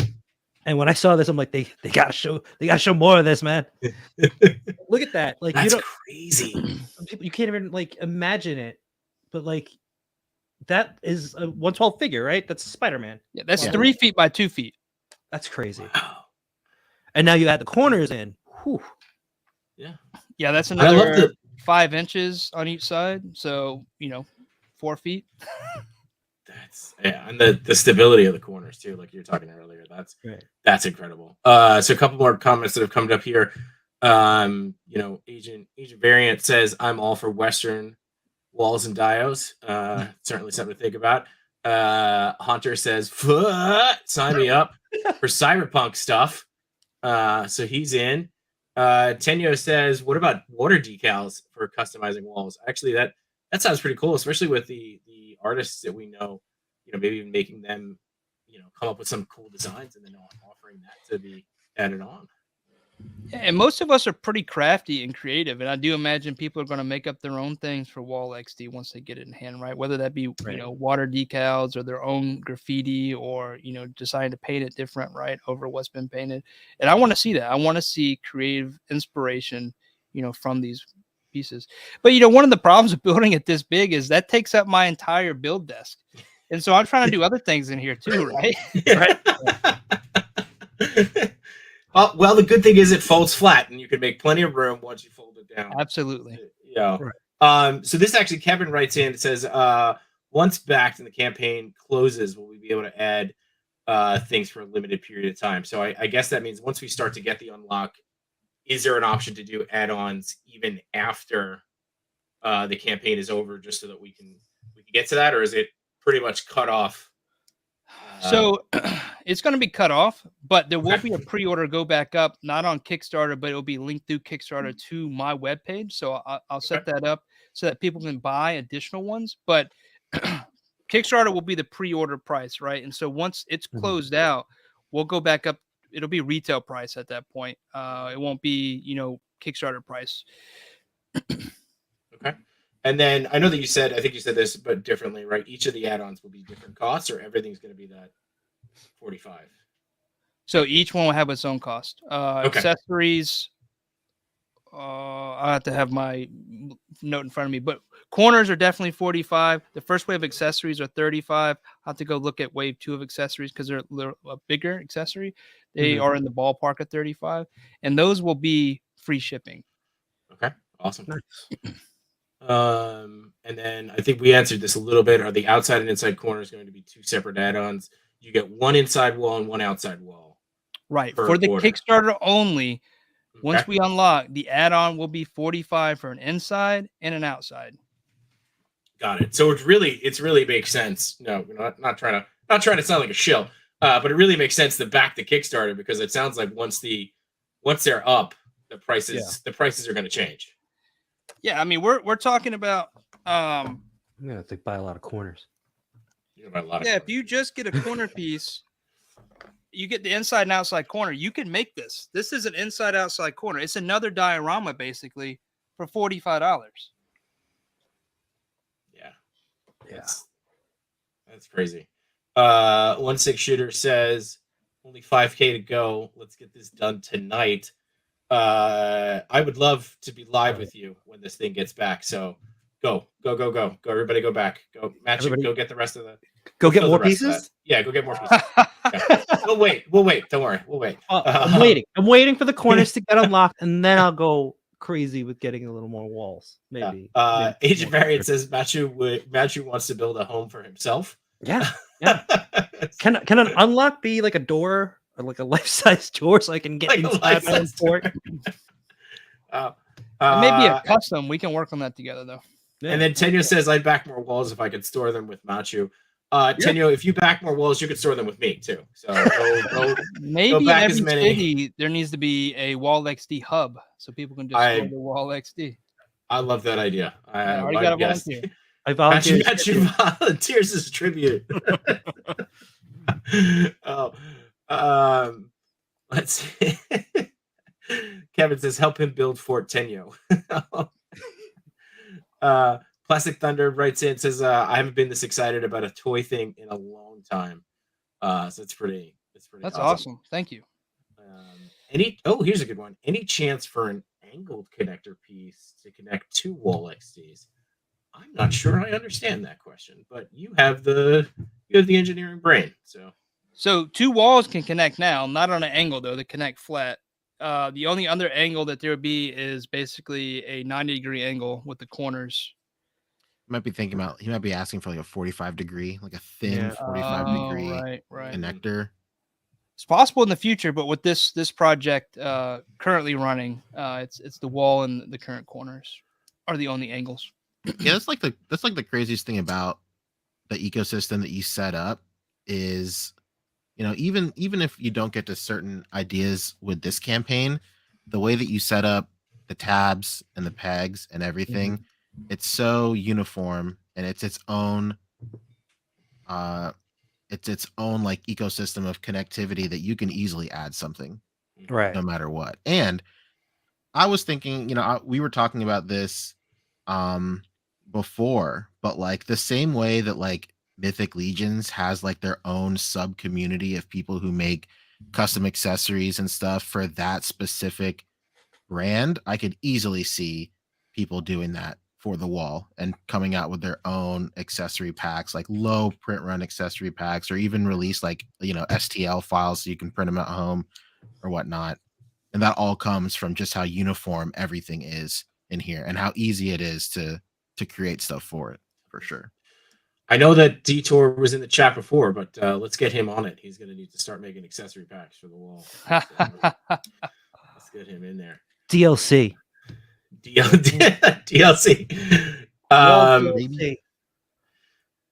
And when I saw this, I'm like, they gotta show more of this, man. Look at that. Like, That's crazy. You can't even like imagine it, but like that is a 1/12 figure, right? That's Spider-Man. Yeah, that's 3 feet by 2 feet. That's crazy. Wow. And now you add the corners in. Whew. Yeah, that's another 5 inches on each side. So 4 feet. And the stability of the corners too, like you were talking earlier. That's incredible. So a couple more comments that have come up here. Agent Variant says, I'm all for Western walls and dios. Certainly something to think about. Hunter says, sign me up for cyberpunk stuff. So he's in. Tenyo says, what about water decals for customizing walls? Actually, that sounds pretty cool, especially with the artists that we know, maybe even making them, come up with some cool designs and then offering that to be added on. Yeah, and most of us are pretty crafty and creative, and I do imagine people are going to make up their own things for Wall XD once they get it in hand, right? Whether that be water decals or their own graffiti, or deciding to paint it different, right, over what's been painted. And I want to see that. I want to see creative inspiration, from these pieces. But one of the problems with building it this big is that takes up my entire build desk, and so I'm trying to do other things in here too, right? Right. Well, the good thing is it folds flat, and you can make plenty of room once you fold it down. Absolutely. Yeah. Right. So this actually, Kevin writes in. It says, once backed and the campaign closes, will we be able to add things for a limited period of time? So I guess that means once we start to get the unlock, is there an option to do add-ons even after the campaign is over, just so that we can get to that, or is it pretty much cut off So it's going to be cut off, but there will be a pre-order go back up, not on Kickstarter, but it'll be linked through Kickstarter to my webpage. So I'll set that up so that people can buy additional ones. But Kickstarter will be the pre-order price, right? And so once it's closed out, we'll go back up. It'll be retail price at that point. It won't be, Kickstarter price. Okay. And then I know that I think you said this, but differently, right? Each of the add-ons will be different costs, or everything's going to be that 45. So each one will have its own cost. Accessories. I have to have my note in front of me, but corners are definitely 45. The first wave of accessories are 35. I have to go look at wave 2 of accessories because they're a bigger accessory. They are in the ballpark of 35, and those will be free shipping. Okay, awesome. Nice. And then I think we answered this a little bit. Are the outside and inside corners going to be 2 separate add-ons? You get one inside wall and one outside wall. Right. For the Kickstarter only, once we unlock, the add-on will be 45 for an inside and an outside. Got it. So it's really makes sense. No, we're not trying to sound like a shill, but it really makes sense to back the Kickstarter, because it sounds like once they're up, the prices are going to change. Yeah, I mean we're talking about I'm gonna have to buy a lot of corners. If you just get a corner piece, you get the inside and outside corner. You can make this. This is an inside outside corner. It's another diorama basically for $45. Yeah. That's crazy. 1-6 shooter says only 5K to go. Let's get this done tonight. I would love to be live with you when this thing gets back. So go. Everybody go back. Go Matchu, go get the rest of the. Go get more pieces? Yeah, go get more pieces. Yeah. We'll wait. Don't worry. We'll wait. I'm waiting. I'm waiting for the corners to get unlocked, and then I'll go crazy with getting a little more walls. Maybe. Agent Variant says Matchu wants to build a home for himself. Yeah. Can an unlock be like a door? Or like a life-size door, so I can get inside my own fort. Maybe a custom. We can work on that together, though. Yeah. And then Tenyo says, "I'd back more walls if I could store them with Matchu." Tenyo, if you back more walls, you could store them with me too. So maybe go back in every as many. city there needs to be a Wall XD hub, so people can just store the Wall XD. I love that idea. I already got a volunteer. I volunteered. Matchu volunteers as tribute. Let's see. Kevin says, help him build Fort Tenyo. Plastic Thunder writes in, says, I haven't been this excited about a toy thing in a long time. So it's pretty That's awesome. Thank you. Here's a good one. Any chance for an angled connector piece to connect 2 wall XDs? I'm not sure I understand that question, but you have the engineering brain, So 2 walls can connect now, not on an angle though. They connect flat. The only other angle that there would be is basically a 90-degree angle with the corners. He might be asking for like a 45-degree, like a thin 45-degree connector. It's possible in the future, but with this project currently running, it's the wall and the current corners are the only angles. Yeah, that's like the craziest thing about the ecosystem that you set up is, even if you don't get to certain ideas with this campaign, the way that you set up the tabs and the pegs and everything, it's so uniform, and it's its own like ecosystem of connectivity that you can easily add something, right, no matter what. And I was thinking, we were talking about this before, but like the same way that like Mythic Legions has like their own sub community of people who make custom accessories and stuff for that specific brand, I could easily see people doing that for the wall and coming out with their own accessory packs, like low print run accessory packs, or even release like STL files so you can print them at home or whatnot. And that all comes from just how uniform everything is in here and how easy it is to create stuff for it, for sure. I know that Detour was in the chat before, but let's get him on it. He's going to need to start making accessory packs for the wall. So, let's get him in there. DLC. DLC.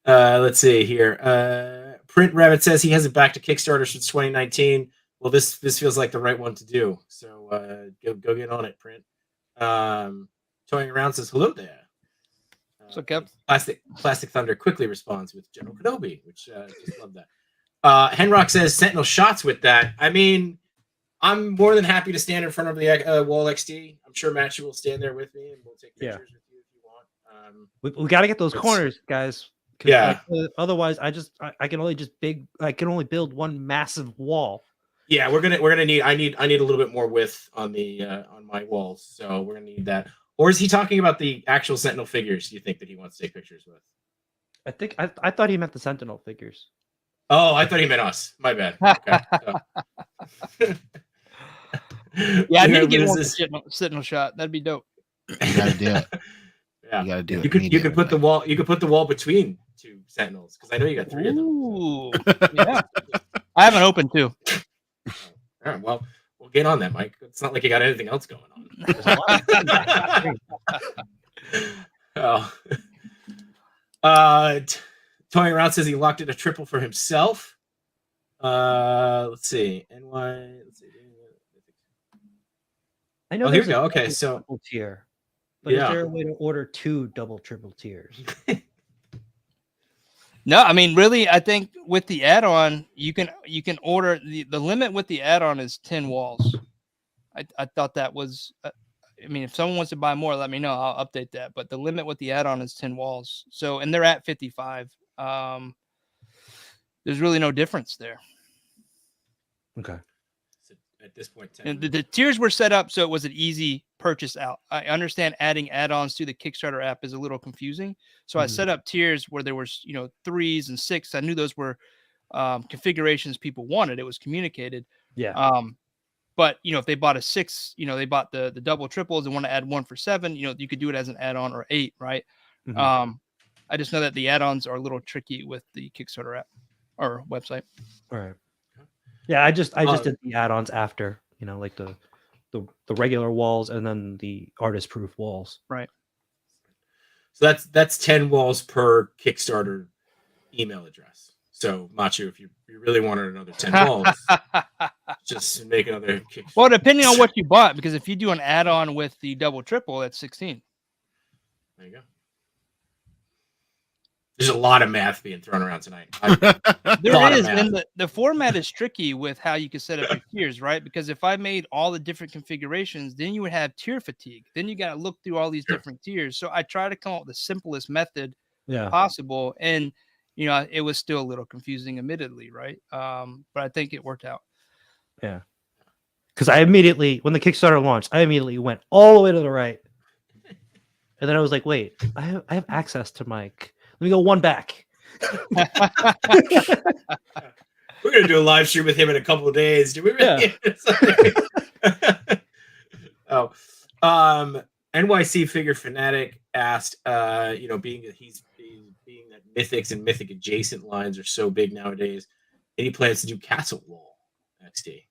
Let's see here. Print Rabbit says he hasn't backed a Kickstarter since 2019. Well, this feels like the right one to do. So go get on it, Print. Toying Around says hello there. So Kev, Plastic Thunder quickly responds with General Kenobi, which just love that. Henrock says Sentinel shots with that. I mean, I'm more than happy to stand in front of the wall XD. I'm sure Matchu will stand there with me and we'll take pictures with you if you want. We got to get those corners, guys. Yeah. Otherwise, I can only build one massive wall. Yeah, we're gonna need. I need a little bit more width on the on my walls, so we're gonna need that. Or is he talking about the actual Sentinel figures? Do you think that he wants to take pictures with? I thought he meant the Sentinel figures. Oh, I thought he meant us. My bad. Okay. Yeah, I need to get one Sentinel shot. That'd be dope. You gotta do it. Yeah, you gotta do it. You could put the wall. You could put the wall between two Sentinels because I know you got 3 of them. Ooh, yeah. I haven't opened two. All right. Well, we'll get on that, Mike. It's not like you got anything else going on. Toying Around says he locked in a triple for himself. Let's see. NY. Let's see. I know. Oh, here we go. Okay, so double tier. But is there a way to order 2 double triple tiers? No, I mean, really, I think with the add-on, you can order the limit with the add-on is 10 walls. I thought that was, I mean, if someone wants to buy more, let me know. I'll update that. But the limit with the add-on is 10 walls. So, and they're at 55. There's really no difference there. Okay. At this point, and the tiers were set up so it was an easy purchase out. I understand adding add-ons to the Kickstarter app is a little confusing. So I set up tiers where there was, 3s and 6. I knew those were configurations people wanted. It was communicated. Yeah. But if they bought a 6, they bought the double triples and want to add 1 for 7, you could do it as an add-on or 8, right? Mm-hmm. I just know that the add-ons are a little tricky with the Kickstarter app or website. All right. Yeah, I just did the add-ons after, like the regular walls and then the artist-proof walls. Right. So that's 10 walls per Kickstarter email address. So Matchu, if you really wanted another 10 walls, just make another Kickstarter. Well, depending on what you bought, because if you do an add-on with the double triple, that's 16. There you go. There's a lot of math being thrown around tonight. There is, and the format is tricky with how you can set up your tiers, right? Because if I made all the different configurations, then you would have tier fatigue. Then you got to look through all these different tiers. So I try to come up with the simplest method possible, and it was still a little confusing, admittedly, right? But I think it worked out. Yeah, because I immediately, when the Kickstarter launched, I immediately went all the way to the right, and then I was like, "Wait, I have access to my." Let me go one back. We're gonna do a live stream with him in a couple of days. Do we really? Yeah. NYC Figure Fanatic asked, being that mythics and mythic adjacent lines are so big nowadays, any plans to do Castle Wall XD?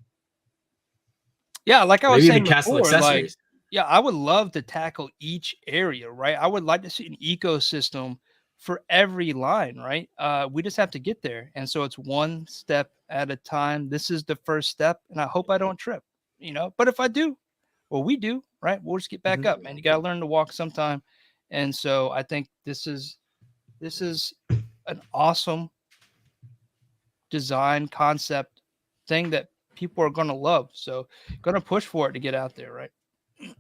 Yeah, like I was saying Castle before, accessories. I would love to tackle each area, right? I would like to see an ecosystem for every line, right? We just have to get there. And so it's one step at a time. This is the first step, and I hope I don't trip, but if I do, well, we do, right? We'll just get back up, man. You got to learn to walk sometime. And so I think this is an awesome design concept thing that people are going to love. So going to push for it to get out there, right?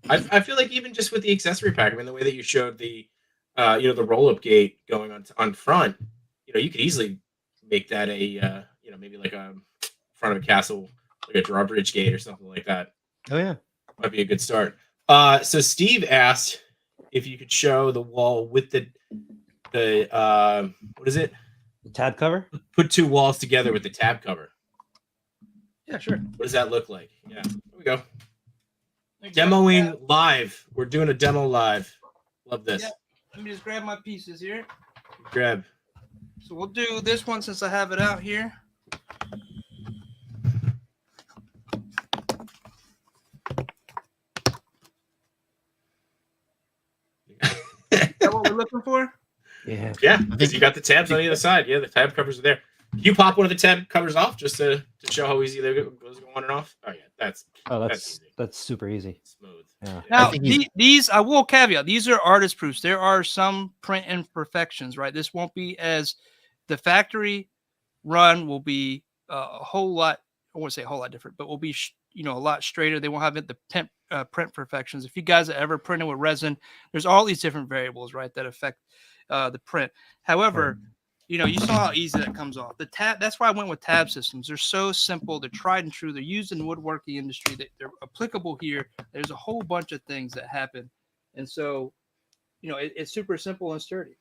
I feel like even just with the accessory pack, I mean, the way that you showed the the roll-up gate going on front, you could easily make that a, maybe like a front of a castle, like a drawbridge gate or something like that. Oh yeah, might be a good start. So Steve asked if you could show the wall with the what is it? The tab cover. Put 2 walls together with the tab cover. Yeah, sure. What does that look like? Yeah, there we go. Demoing live. We're doing a demo live. Love this. Yeah. Let me just grab my pieces here. Grab. So we'll do this one since I have it out here. Is that what we're looking for? Yeah. Yeah, because you got the tabs on either side. Yeah, the tab covers are there. You pop one of the tab covers off just to show how easy they goes on and off. Oh yeah, that's easy. super easy. Smooth. Yeah. Now, think he's- these I will caveat. These are artist proofs. There are some print imperfections, right? This won't be as the factory run will be a whole lot. I won't say a whole lot different, but will be a lot straighter. They won't have the print perfections. If you guys have ever printed with resin, there's all these different variables, right, that affect the print. However, you saw how easy that comes off. The tab. That's why I went with tab systems. They're so simple. They're tried and true. They're used in the woodworking industry. They're applicable here. There's a whole bunch of things that happen, and so, it's super simple and sturdy.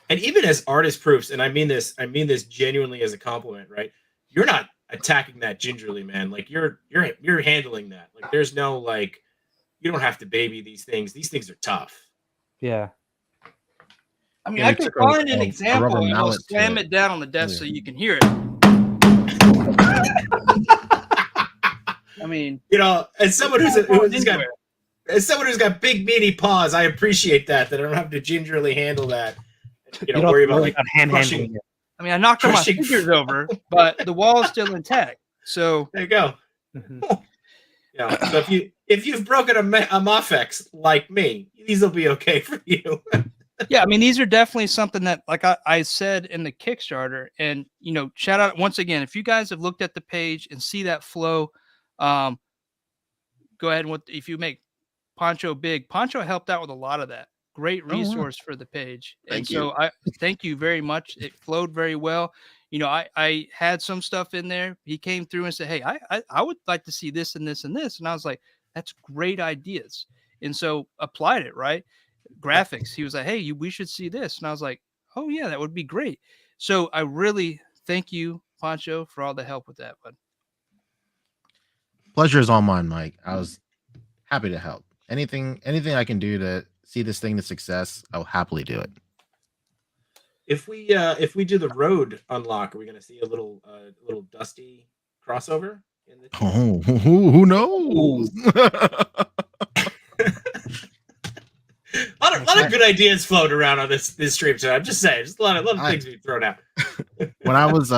And even as artist proofs, and I mean this genuinely as a compliment, right? You're not attacking that gingerly, man. Like you're handling that. Like there's no like, you don't have to baby these things. These things are tough. Yeah. I mean, Yeah, I we can took find an a example rubber and I'll mallet to slam it. it down on the desk Yeah. so you can hear it. I mean, As someone as someone who's got big meaty paws, I appreciate that I don't have to gingerly handle that. You don't Worry have to about like hand crushing. handling it. I mean, I knocked all my Crushing. fingers over, but the wall is still intact. So There you go. Mhm. Yeah. So if you've broken a Mofex like me, these will be okay for you. yeah, I mean, these are definitely something that, like I said in the Kickstarter, and shout out once again, if you guys have looked at the page and see that flow, go ahead and if you make Poncho big, Poncho helped out with a lot of that. Great Oh, wow. resource for the page. Thank So I thank you very much. It flowed very well. I had some stuff in there. He came through and said, hey, I would like to see this and this and this. And I was like, that's great ideas. And so applied it, right? Graphics. He was like, hey, we should see this. And I was like, oh yeah, that would be great. So I really thank you, Poncho, for all the help with that. But Pleasure is all mine, Mike. I was happy to help. Anything I can do to see this thing to success, I'll happily do it. If we do the road unlock, are we going to see a little Dusty crossover in the Oh, who knows? A lot of good ideas floating around on this stream tonight. I'm just saying, just a lot of things being thrown out. When I was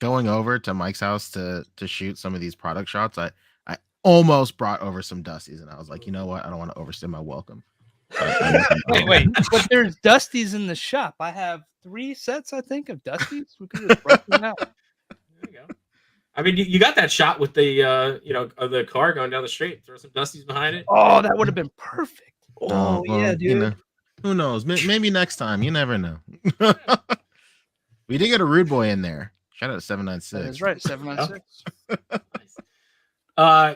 going over to Mike's house to shoot some of these product shots, I almost brought over some Dusties, and I was like, you know what? I don't want to overstay my welcome. wait, but there's Dusties in the shop. I have 3 sets, I think, of Dusties. We could just break them out. There you go. I mean, you got that shot with the of the car going down the street. Throw some Dusties behind it. Oh, that would have been perfect. Oh, yeah, dude. You know, who knows? Maybe next time. You never know. We did get a rude boy in there. Shout out to 796. That's right, 796. Nice.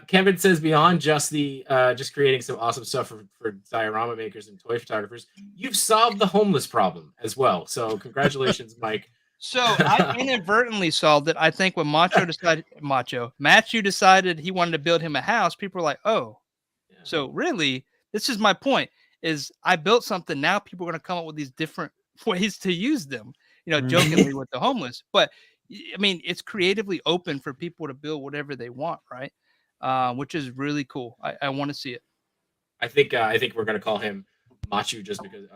Kevin says beyond just the just creating some awesome stuff for diorama makers and toy photographers, you've solved the homeless problem as well. So congratulations, Mike. So I inadvertently solved it. I think when Matchu decided he wanted to build him a house, people were like, oh. Yeah. So really, this is my point, is I built something. Now people are going to come up with these different ways to use them, jokingly with the homeless. But I mean, it's creatively open for people to build whatever they want, right? Which is really cool. I want to see it. I think we're gonna call him Machu just because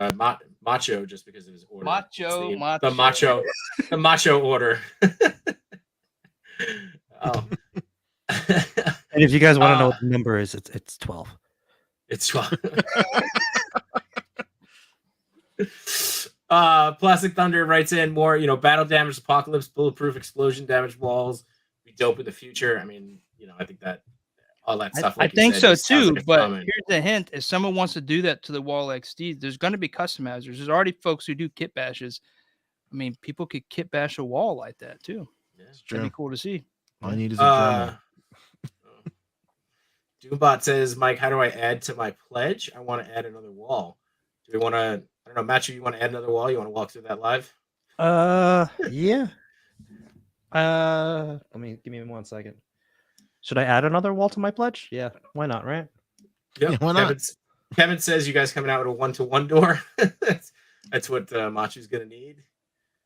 Macho just because of his order. The macho order. Oh. And if you guys want to know what the number is, it's 12. It's 12. Plastic Thunder writes in more, battle damage, apocalypse, bulletproof, explosion damage walls. Be dope in the future. I mean, I think that all that stuff. I think so too. But here's the hint: if someone wants to do that to the wall XD, there's going to be customizers. There's already folks who do kit bashes. I mean, people could kit bash a wall like that too. Yeah, it's pretty cool to see. All I need is a Doombot says, Mike, how do I add to my pledge? I want to add another wall. Do we want to? I don't know, Matchu, you want to add another wall? You want to walk through that live? Yeah. Give me 1 second. Should I add another wall to my pledge? Yeah, why not, right? Yep. Yeah, why not? Kevin says you guys coming out with a 1-to-1 door. That's what Machu's gonna need.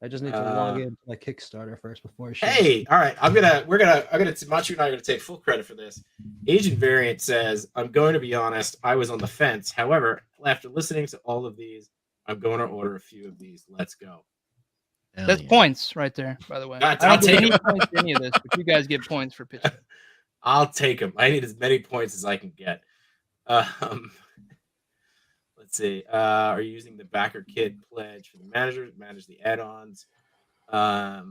I just need to log into my Kickstarter first before I shoot. Hey, all right. Machu and I are gonna take full credit for this. Agent Variant says, I'm going to be honest, I was on the fence. However, after listening to all of these, I'm going to order a few of these. Let's go. Hell That's yeah. points right there, by the way. I'll I don't get take any 'em. points for any of this, but you guys get points for pitching it. I'll take them. I need as many points as I can get. Um, let's see. Are you using the backer kit pledge for the manager? Manage the add-ons. Let's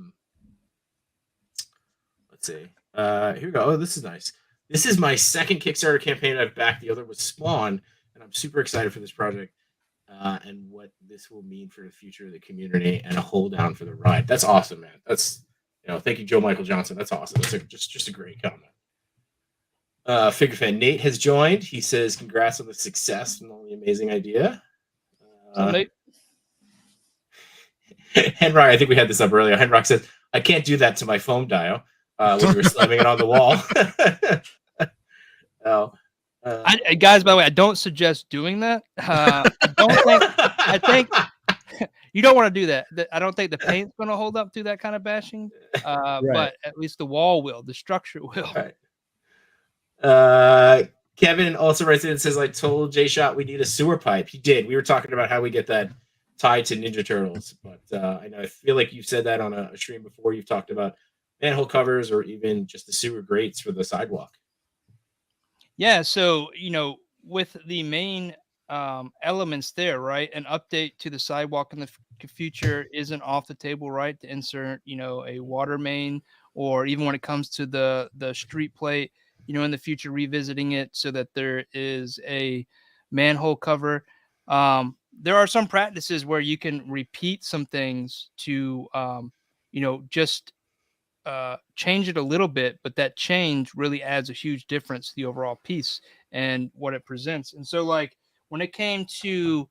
see. Here we go. Oh, this is nice. This is my second Kickstarter campaign I've backed. The other was Spawn, and I'm super excited for this project and what this will mean for the future of the community and a hold down for the ride. That's awesome, man. That's thank you, Joe Michael Johnson. That's awesome. That's just a great comment. Figure fan Nate has joined. He says, "Congrats on the success and all the amazing idea." Nate? Henrock, I think we had this up earlier. Henrock says, "I can't do that to my foam dial when you were slamming it on the wall." Guys, by the way, I don't suggest doing that. I think you don't want to do that. I don't think the paint's going to hold up to that kind of bashing, but at least the wall will. The structure will. Right. Kevin also writes in and says, "I told Jshot we need a sewer pipe." He did. We were talking about how we get that tied to Ninja Turtles, but I feel like you've said that on a stream before. You've talked about manhole covers or even just the sewer grates for the sidewalk. Yeah, so with the main elements there, right? An update to the sidewalk in the future isn't off the table, right? To insert, a water main, or even when it comes to the street plate, in the future revisiting it so that there is a manhole cover. There are some practices where you can repeat some things to, just change it a little bit, but that change really adds a huge difference to the overall piece and what it presents. And so, like, when it came to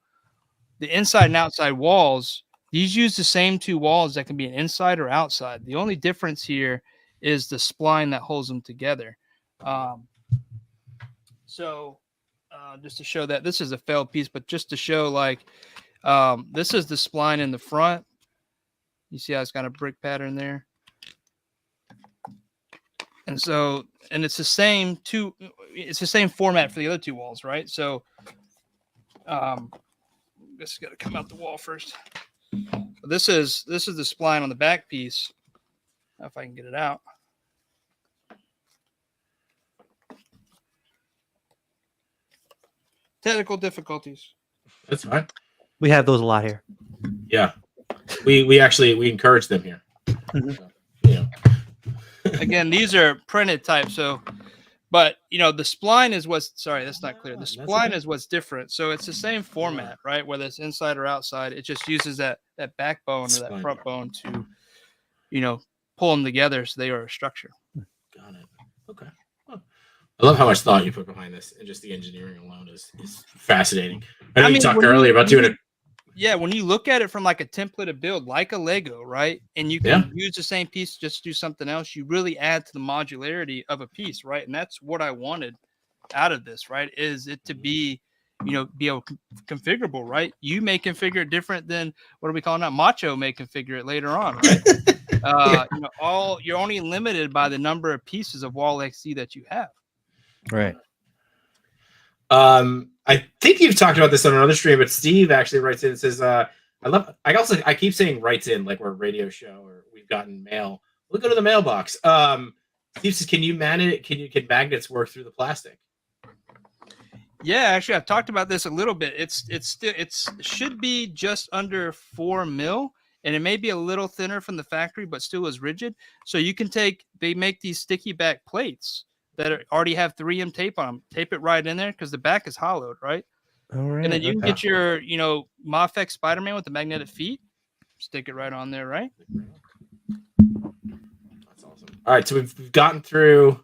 the inside and outside walls, these use the same two walls that can be an inside or outside. The only difference here is the spline that holds them together. Just to show that this is a failed piece, but just to show, like, this is the spline in the front. You see how it's got a brick pattern there? And so, it's the same format for the other two walls, right? So, this is got to come out the wall first. This is the spline on the back piece. If I can get it out. Technical difficulties. That's fine. We have those a lot here. Yeah, we encourage them here. Mm-hmm. So, Again, these are printed type. So, but the spline is what's that's not clear. The spline is what's different. So it's the same format, right? Whether it's inside or outside, it just uses that backbone or that front bone to, pull them together so they are a structure. Got it. Okay. Huh. I love how much thought you put behind this, and just the engineering alone is fascinating. I know you talked earlier about doing it. Yeah, when you look at it from like a templated build, like a Lego, right? And you can use the same piece just to do something else. You really add to the modularity of a piece, right? And that's what I wanted out of this, right? Is it to be, be able configurable, right? You may configure it different than what are we calling that? Macho may configure it later on, right? You're only limited by the number of pieces of Wall XD that you have. Right. I think you've talked about this on another stream, but Steve actually writes in and says, I keep saying writes in like we're a radio show or we've gotten mail. We'll go to the mailbox. Steve says, can you manage it? Can magnets work through the plastic? Yeah, actually I've talked about this a little bit. It should be just under 4 mil, and it may be a little thinner from the factory, but still is rigid. So you can they make these sticky back plates that already have 3M tape on them. Tape it right in there because the back is hollowed, right? All right. And then you can get your, Mafex Spider-Man with the magnetic feet. Stick it right on there, right? That's awesome. All right, so we've gotten through.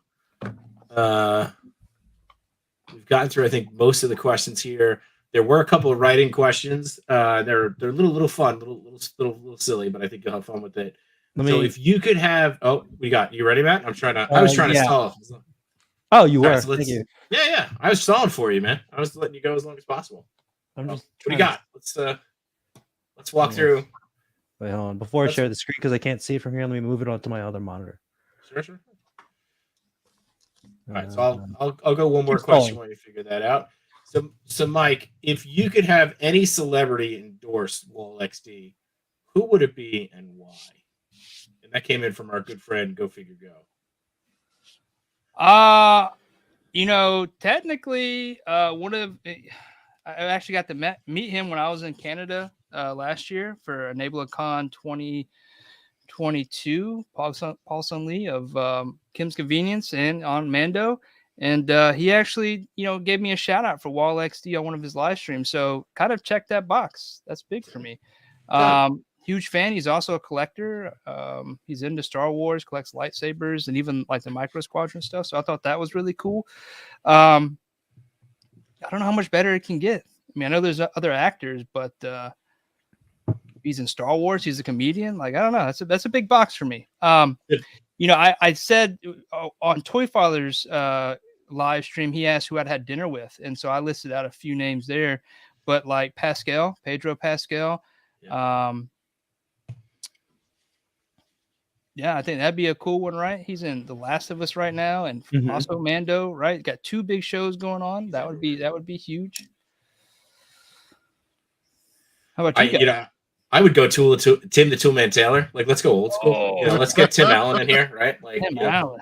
I think most of the questions here. There were a couple of writing questions. They're a little fun, little silly, but I think you'll have fun with it. So if you could have, you ready, Matt? I was trying to stall. Oh, you were. Right, so Thank you. Yeah. I was stalling for you, man. I was letting you go as long as possible. What do you got? Let's walk through. Wait, hold on. Before I share the screen, because I can't see it from here, let me move it onto my other monitor. Sure. All right, so I'll go one more question while you figure that out. So Mike, if you could have any celebrity endorse Wall XD, who would it be and why? And that came in from our good friend Go Figure Go. Technically, I actually got to meet him when I was in Canada last year for EnableCon 2022. Paul Sun Lee of Kim's Convenience and on Mando. And he actually, gave me a shout out for Wall XD on one of his live streams. So kind of check that box. That's big for me. Huge fan. He's also a collector. He's into Star Wars, collects lightsabers, and even like the Micro Squadron stuff. So I thought that was really cool. I don't know how much better it can get. I mean, I know there's other actors, but he's in Star Wars. He's a comedian. Like, I don't know. That's a big box for me. I said on Toy Father's live stream, he asked who I'd had dinner with, and so I listed out a few names there. But like Pedro Pascal. Yeah. I think that'd be a cool one, right? He's in The Last of Us right now, and also Mando, right? Got 2 big shows going on. That would be huge. How about you guys? I would go Tim the Toolman Taylor. Like, let's go old school. Let's get Tim Allen in here, right? Like, Tim Allen.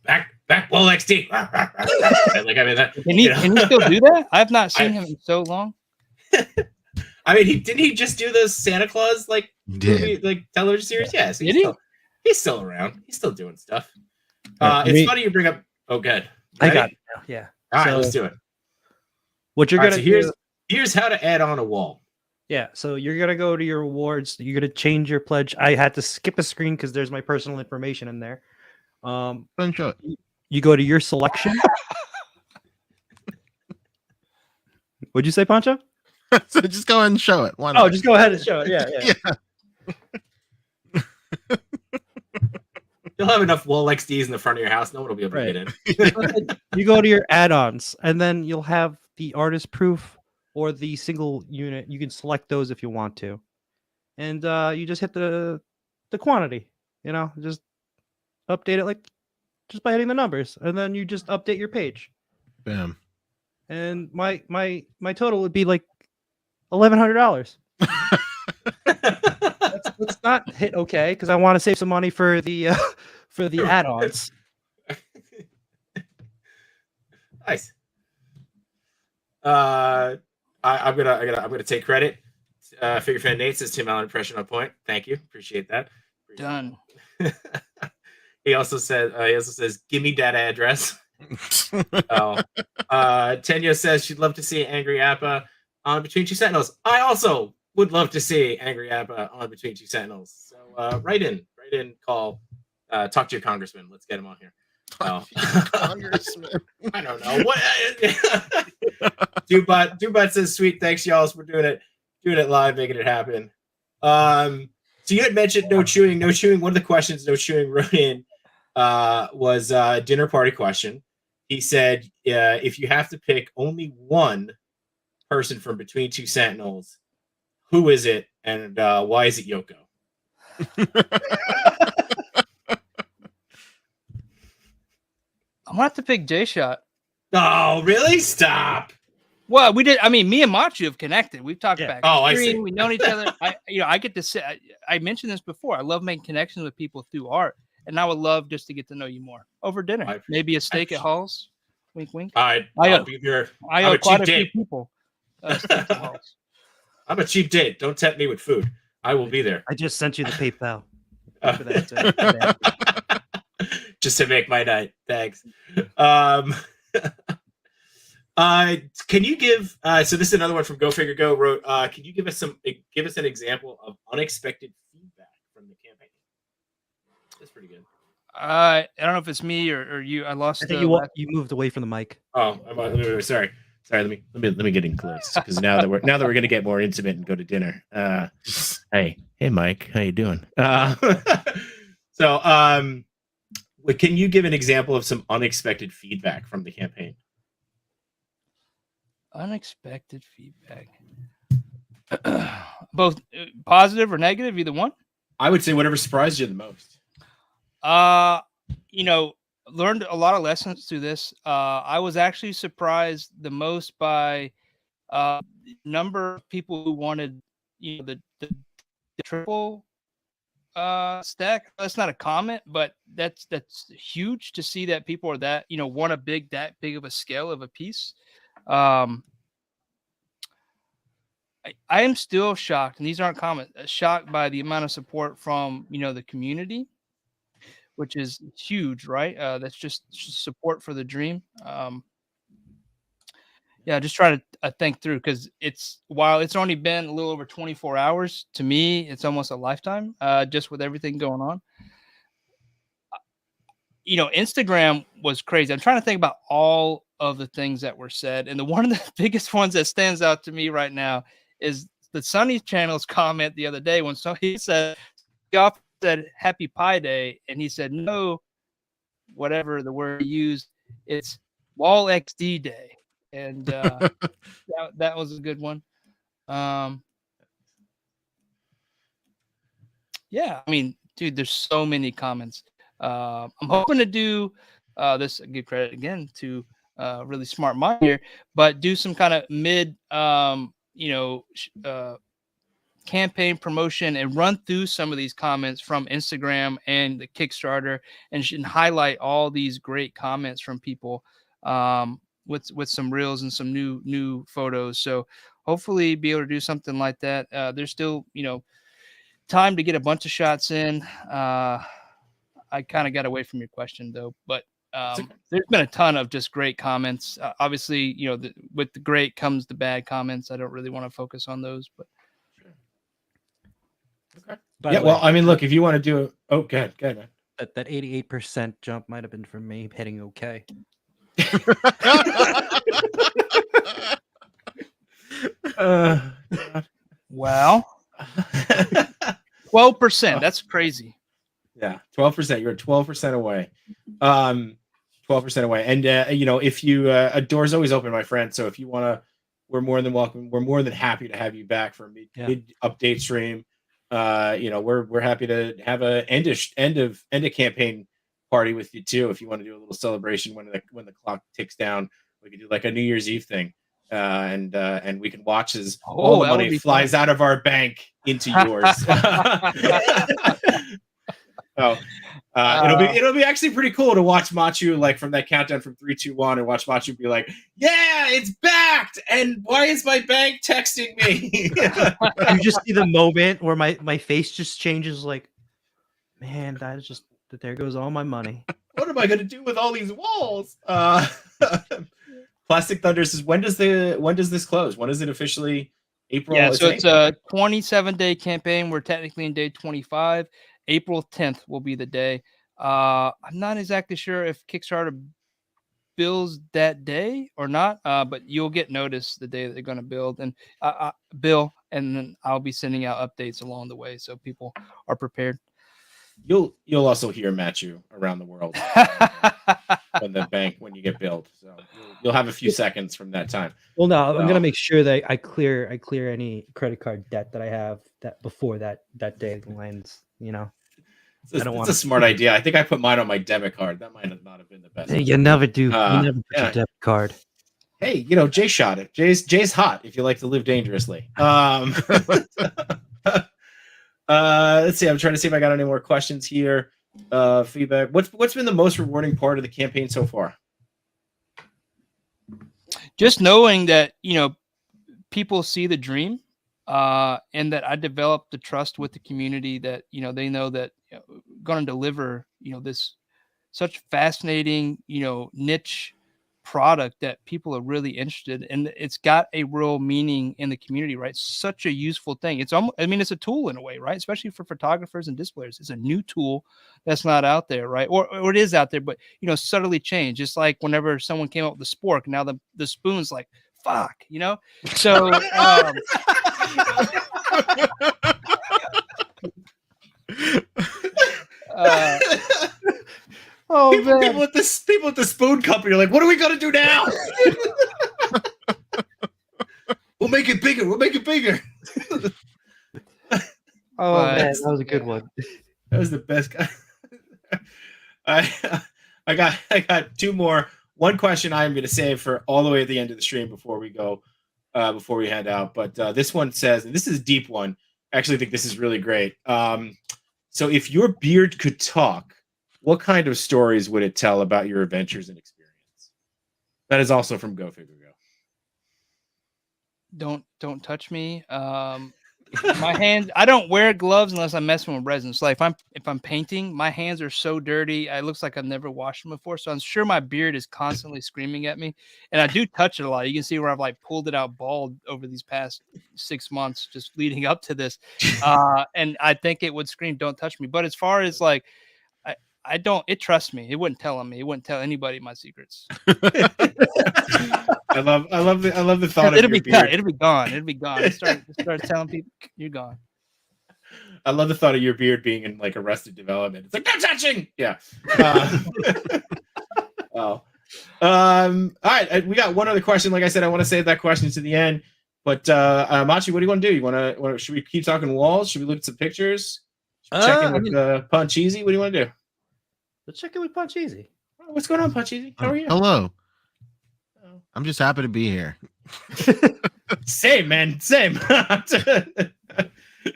Back Wall XD. Like, I mean, can he still do that? I've not seen him in so long. I mean, didn't he just do the Santa Claus movie, television series? Yeah, so he's still around. He's still doing stuff. It's funny you bring up. Oh, good. I got it now. Yeah. All right, let's do it. What you're gonna do? Here's how to add on a wall. Yeah, so you're gonna go to your awards. You're gonna change your pledge. I had to skip a screen because there's my personal information in there. You go to your selection. What'd you say, Pancho? So just go ahead and show it. Why not? Oh, just go ahead and show it. Yeah. You'll have enough Wall XDs in the front of your house. No one will be able to get in. You go to your add-ons, and then you'll have the artist proof or the single unit. You can select those if you want to, and you just hit the quantity. Just update it just by hitting the numbers, and then you just update your page. Bam. And my total would be like $1,100. Let's not hit okay because I want to save some money for the add-ons. Nice. I'm gonna take credit. Figure fan Nate says Tim Allen impression on point. Thank you, appreciate that. Done. He also says give me that address. Tenya says she'd love to see Angry Appa on Between Two Sentinels. I also would love to see Angry Appa on Between Two Sentinels. So write in, call, talk to your congressman. Let's get him on here. Congressman. I don't know what. Dubot says, "Sweet, thanks, y'all. So we're doing it live, making it happen." So you had mentioned no chewing. One of the questions no chewing wrote in was a dinner party question. He said, if you have to pick only one person from Between Two Sentinels, who is it, and why is it Yoko? I'm gonna have to pick Jshot. Oh, really? Stop. Well, we did. I mean, me and Matchu have connected. We've talked back. I see. We've known each other. I get to say. I mentioned this before. I love making connections with people through art, and I would love just to get to know you more over dinner. Maybe a steak at Hall's. Wink, wink. I'll be there. I owe quite a few people. I'm a cheap date. Don't tempt me with food. I will be there. I just sent you the PayPal. Just to make my night. Thanks. Can you give so this is another one from Go Figure Go wrote, can you give us an example of unexpected feedback from the campaign? That's pretty good. I don't know if it's me or you. I lost. I think you moved away from the mic. Oh, sorry. Let me get in close because now that we're gonna get more intimate and go to dinner. Hey Mike, how you doing? So can you give an example of some unexpected feedback from the campaign? Unexpected feedback. Both positive or negative, either one? I would say whatever surprised you the most. Learned a lot of lessons through this. I was actually surprised the most by number of people who wanted, the triple stack. That's not a comment, but that's huge to see that people are that, want that big of a scale of a piece. I am still shocked, and these aren't comments, shocked by the amount of support from the community, which is huge, right? That's just support for the dream. Yeah, just trying to think through, because while it's only been a little over 24 hours, to me, it's almost a lifetime, just with everything going on. Instagram was crazy. I'm trying to think about all of the things that were said. And one of the biggest ones that stands out to me right now is the Sunny Channel's comment the other day when he said Happy Pi Day. And he said, no, whatever the word he used, it's Wall XD Day. And that was a good one. Yeah, I mean, dude, there's so many comments. I'm hoping to do this. Give credit again to really smart mind here, but do some kind of mid, campaign promotion and run through some of these comments from Instagram and the Kickstarter, and highlight all these great comments from people. With some reels and some new photos. So hopefully be able to do something like that. There's still, time to get a bunch of shots in. I kind of got away from your question though, but there's been a ton of just great comments. Obviously, with the great comes the bad comments. I don't really want to focus on those, but. Okay. Yeah. Well, I mean, look, if you want to do it, good, man. That 88% jump might have been from me hitting okay. Wow. 12%. That's crazy. Yeah, 12%. You're 12% away. 12% away. And if you a door's always open, my friend. So if you want to, we're more than welcome. We're more than happy to have you back for a mid update stream. We're happy to have a end of campaign party with you too. If you want to do a little celebration when the clock ticks down, we could do like a New Year's Eve thing, and we can watch as all the money flies out of our bank into yours. It'll be actually pretty cool to watch Matchu like from that countdown from 3, 2, 1, and watch Matchu be like, "Yeah, it's backed." And why is my bank texting me? You just see the moment where my face just changes. Like, man, there goes all my money. What am I going to do with all these walls? Plastic Thunder says, when does this close? When is it officially? April? Yeah, so it's a 27-day campaign. We're technically in day 25. April 10th will be the day. I'm not exactly sure if Kickstarter bills that day or not, but you'll get notice the day that they're going to build and bill, and then I'll be sending out updates along the way so people are prepared. You'll also hear Matchu around the world when you get billed. So you'll have a few seconds from that time. Well, no, I'm gonna make sure that I clear any credit card debt that I have that before that day lands. It's a smart idea. I think I put mine on my debit card. That might not have been the best. You never do. You never put your debit card. Hey, Jshot it. Jay's hot if you like to live dangerously. Let's see. I'm trying to see if I got any more questions here. Feedback. What's been the most rewarding part of the campaign so far? Just knowing that people see the dream, and that I developed the trust with the community that they know that going to deliver this such fascinating niche product that people are really interested in. It's got a real meaning in the community, right? Such a useful thing. It's almost, it's a tool in a way, right? Especially for photographers and displayers. It's a new tool that's not out there, right? Or it is out there, but subtly changed. Just like whenever someone came up with the spork, now the spoon's like, fuck, so people with the spoon company are like, what are we gonna do now? We'll make it bigger. Man, that was a good one. That was the best guy. I got two more. One question I am going to save for all the way at the end of the stream before we go, before we head out. But this one says, and this is a deep one. actually think this is really great. So if your beard could talk, what kind of stories would it tell about your adventures and experience? That is also from Go Figure Go. Don't touch me. My hands. I don't wear gloves unless I'm messing with resin. So like if I'm painting, my hands are so dirty. It looks like I've never washed them before. So I'm sure my beard is constantly screaming at me, and I do touch it a lot. You can see where I've like pulled it out bald over these past 6 months, just leading up to this. And I think it would scream, "Don't touch me." But as far as like, I don't. It trusts me. It wouldn't tell on me. It wouldn't tell anybody my secrets. I love the thought of It'll your be beard. cut. It'll be gone. It'll be gone. Start telling people you're gone. I love the thought of your beard being in like Arrested Development. It's like no touching. Yeah. Oh. All right. We got one other question. Like I said, I want to save that question to the end. But Machi, what do you want to do? You want to? Should we keep talking walls? Should we look at some pictures? Check in with Puncheesy. What do you want to do? Let's check in with Puncheesy. Oh, what's going on, Puncheesy? How are you? Hello. I'm just happy to be here. Same, man. Same.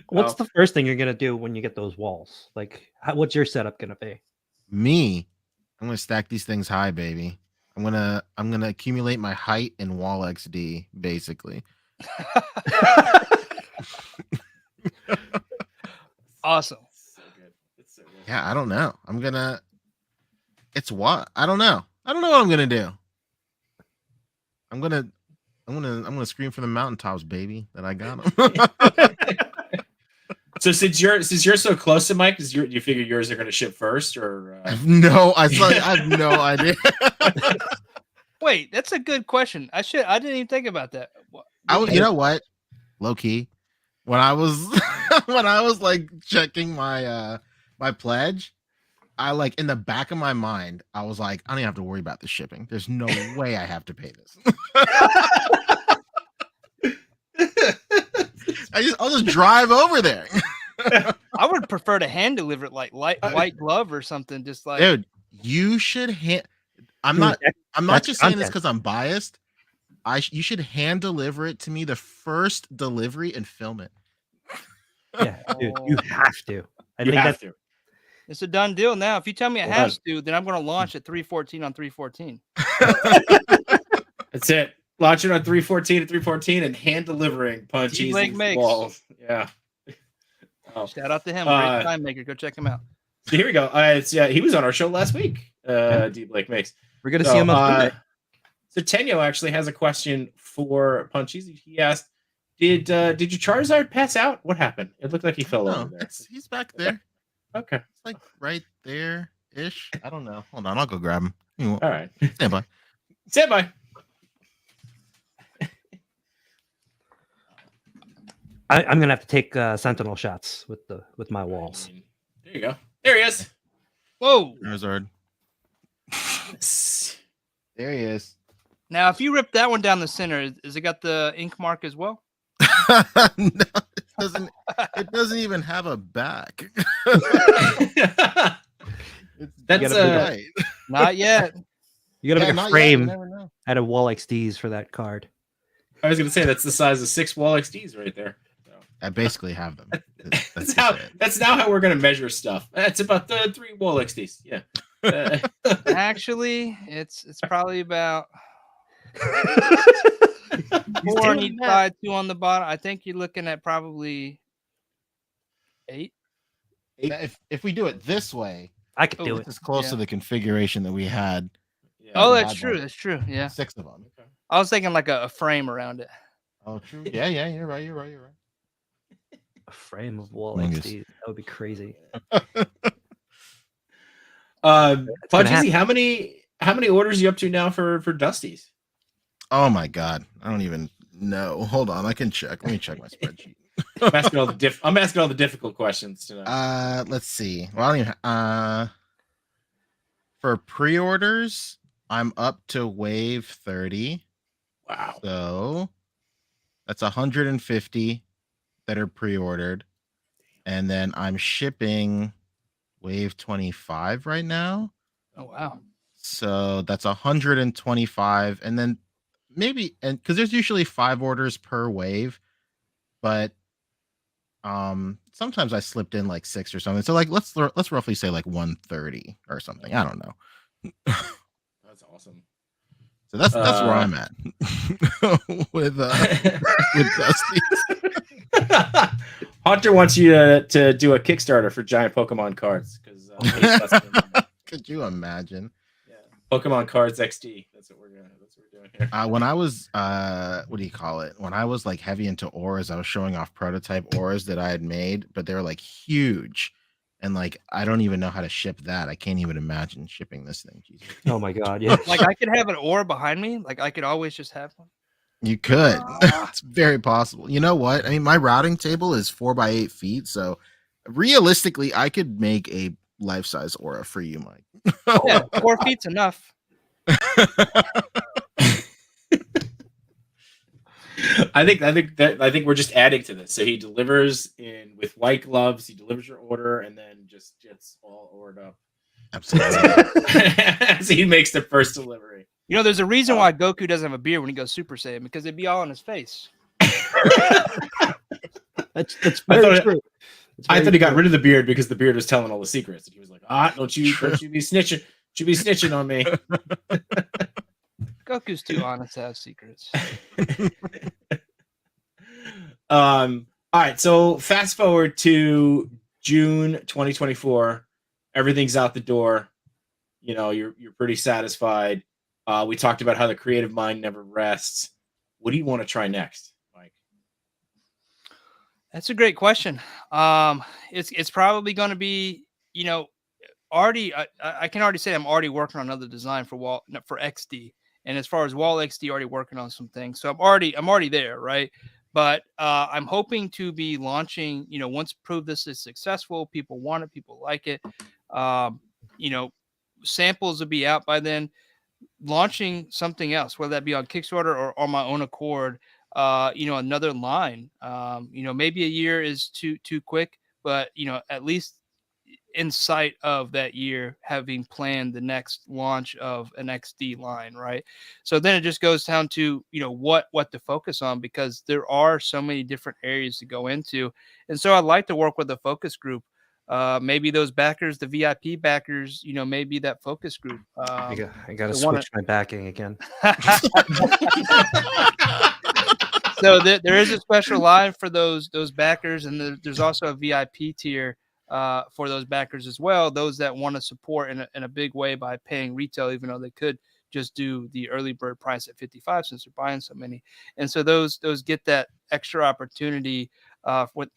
What's the first thing you're gonna do when you get those walls? Like, what's your setup gonna be? Me, I'm gonna stack these things high, baby. I'm gonna accumulate my height in wall XD, basically. Awesome. So good. It's so good. Yeah, I don't know. It's what? I don't know. I don't know what I'm gonna do. I'm gonna scream from the mountaintops, baby, that I got them. So since you're so close to Mike, do you figure yours are going to ship first, or? I have no idea. Wait, that's a good question. I didn't even think about that. You know what? Low key, when I was like checking my my pledge, I like in the back of my mind, I was like, I don't even have to worry about the shipping. There's no way I have to pay this. I'll just drive over there. I would prefer to hand deliver it like white glove or something. Just like, dude, you should I'm not just saying this because I'm biased. You should hand deliver it to me the first delivery and film it. Yeah, dude, you have to. You have to. It's a done deal now. If you tell me it has to, then I'm going to launch at 314 on 314. That's it. Launch it on 314 at 314 and hand delivering Puncheesy walls. Yeah. Oh. Shout out to him. Great time maker. Go check him out. So here we go. He was on our show last week. D Blake makes. We're gonna see him on Sunday. So Tenyo actually has a question for Puncheesy. He asked, "Did your Charizard pass out? What happened? It looked like he fell over there." He's back there. Okay. It's like right there ish. I don't know. Hold on, I'll go grab him. All right. Stand by. Stand by. I'm gonna have to take sentinel shots with my walls. There you go. There he is. Whoa. Charizard. There he is. Now, if you rip that one down the center, is it got the ink mark as well? No, it doesn't even have a back. That's not yet. You gotta make a frame out of wall XDs for that card. I was gonna say that's the size of 6 wall XDs right there. So. I basically have them. That's now how we're gonna measure stuff. That's about the 3 wall XDs. Yeah. Actually, it's probably about 4 on each side, 2 on the bottom. I think you're looking at probably 8. If we do it this way, I could do it. It's close to the configuration that we had. Yeah. Oh, that's true. That's true. Yeah. 6 of them. Okay. I was thinking like a frame around it. Oh, true. Yeah, you're right. A frame of wall XDs. That would be crazy. Puncheesy, how many orders are you up to now for Dusty's? Oh my god, I don't even know. Hold on, I can check. Let me check my spreadsheet. I'm asking all the difficult questions tonight. Let's see. Well, I don't even, for pre-orders, I'm up to wave 30. Wow. So that's 150 that are pre-ordered, and then I'm shipping wave 25 right now. Oh wow. So that's 125, and then maybe, and because there's usually 5 orders per wave, but Sometimes I slipped in like 6 or something. So like let's roughly say like 130 or something. I don't know. That's awesome. So that's where I'm at with Dusty. Hunter wants you to do a Kickstarter for giant Pokemon cards because Could you imagine? Yeah. Pokemon cards XD. That's what we're doing here. When I was what do you call it? When I was like heavy into auras, I was showing off prototype auras that I had made, but they were like huge. And like I don't even know how to ship that. I can't even imagine shipping this thing. Jesus. Oh my god, yeah. Like I could have an aura behind me. Like I could always just have one. You could. It's very possible. You know what? I mean, my routing table is 4 by 8 feet, so realistically, I could make a life-size aura for you, Mike. Yeah, 4 feet's enough. I think we're just adding to this. So he delivers in with white gloves. He delivers your order and then just gets all ordered up. Absolutely. As he makes the first delivery. You know, there's a reason why Goku doesn't have a beard when he goes Super Saiyan, because it'd be all on his face. That's very true. I thought he got rid of the beard because the beard was telling all the secrets. And he was like, don't you be snitching. Don't you be snitching on me. Goku's too honest to have secrets. All right, so fast forward to June 2024. Everything's out the door. You know, you're pretty satisfied. We talked about how the creative mind never rests. What do you want to try next, Mike? That's a great question. It's probably going to be, you know, already. I can already say I'm already working on another design for XD, and as far as Wall XD, already working on some things. So I'm already there, right? But I'm hoping to be launching. You know, once prove this is successful, people want it, people like it. You know, samples will be out by then. Launching something else, whether that be on Kickstarter or on my own accord, you know, another line. You know, maybe a year is too quick, but you know, at least in sight of that year, having planned the next launch of an XD line, right? So then it just goes down to, you know, what to focus on, because there are so many different areas to go into, and so I'd like to work with a focus group. Maybe those backers, the VIP backers, you know, maybe that focus group. I got to switch my backing again. So there is a special line for those backers, and there's also a VIP tier for those backers as well. Those that want to support in a big way by paying retail, even though they could just do the early bird price at 55 since they're buying so many. And so those get that extra opportunity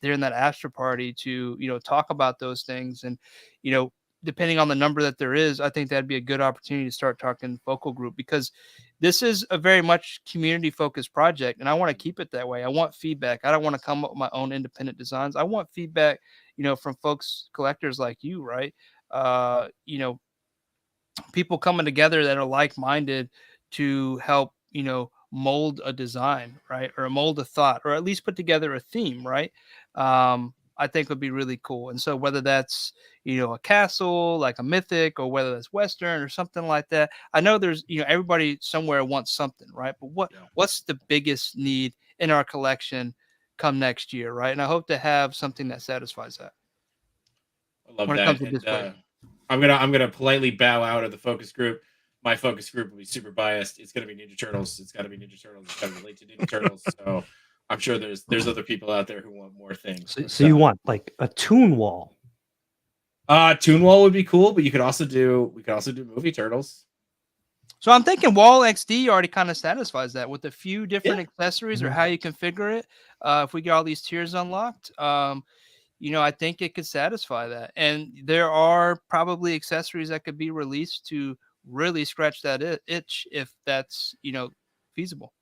during that after party to, you know, talk about those things. And, you know, depending on the number that there is, I think that'd be a good opportunity to start talking focal group, because this is a very much community focused project, and I want to keep it that way. I want feedback. I don't want to come up with my own independent designs. I want feedback, you know, from folks, collectors like you, right? You know, people coming together that are like-minded to help, you know, mold a design, right? Or mold a thought, or at least put together a theme, right? I think would be really cool. And so whether that's, you know, a castle, like a mythic, or whether that's Western or something like that, I know there's, you know, everybody somewhere wants something, right? But what's the biggest need in our collection come next year, right? And I hope to have something that satisfies that. I love that. And, I'm gonna politely bow out of the focus group. My focus group will be super biased. It's gonna be Ninja Turtles. It's gotta be Ninja Turtles. It's gotta relate to Ninja Turtles. So I'm sure there's other people out there who want more things. So you want like a Toon Wall? Toon Wall would be cool, but we could also do movie Turtles. So I'm thinking Wall XD already kind of satisfies that with a few different accessories or how you configure it. If we get all these tiers unlocked, you know, I think it could satisfy that. And there are probably accessories that could be released to really scratch that itch if that's, you know, feasible.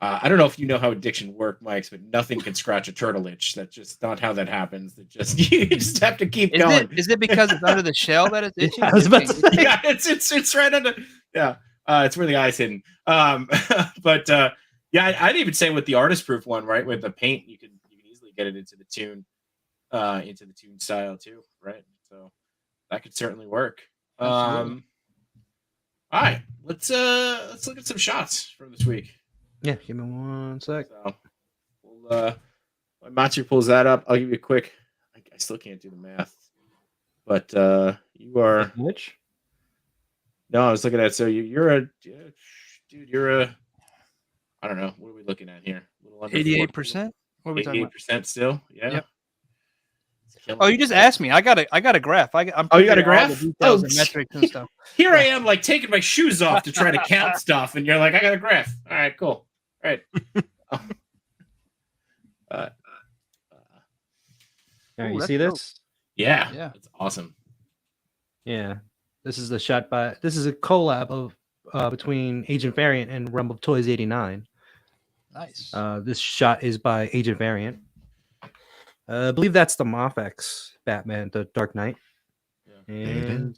I don't know if you know how addiction works, Mike, but nothing can scratch a turtle itch. That's just not how that happens. You just have to keep going. Is it because it's under the shell that it's itching? Yeah, I was about to say. Yeah, it's right under. Yeah, it's where the eye's hidden. But yeah, I'd even say with the artist proof one, right, with the paint, you can easily get it into the tune style too, right? So that could certainly work. All right, let's look at some shots from this week. Yeah, give me one sec. So we'll When Matchu pulls that up, I'll give you a quick. I still can't do the math, but you are. Which? No, I was looking at. So you're a dude. You're a. I don't know. What are we looking at here? A little under 88%. What are we talking about? 88% still. Yeah. Yep. Oh, you just asked me. I got a graph. I'm Oh, you got a putting all graph? the details Oh, and metrics and stuff. Here I am, like taking my shoes off to try to count stuff, and you're like, I got a graph. All right, cool. All right. All right, Ooh, you that's see dope. this? Yeah, Yeah. that's awesome. Yeah, this is the shot by. This is a collab of between Agent Variant and Rumble Toys 89. Nice. This shot is by Agent Variant. I believe that's the Mofex Batman, the Dark Knight. Yeah. And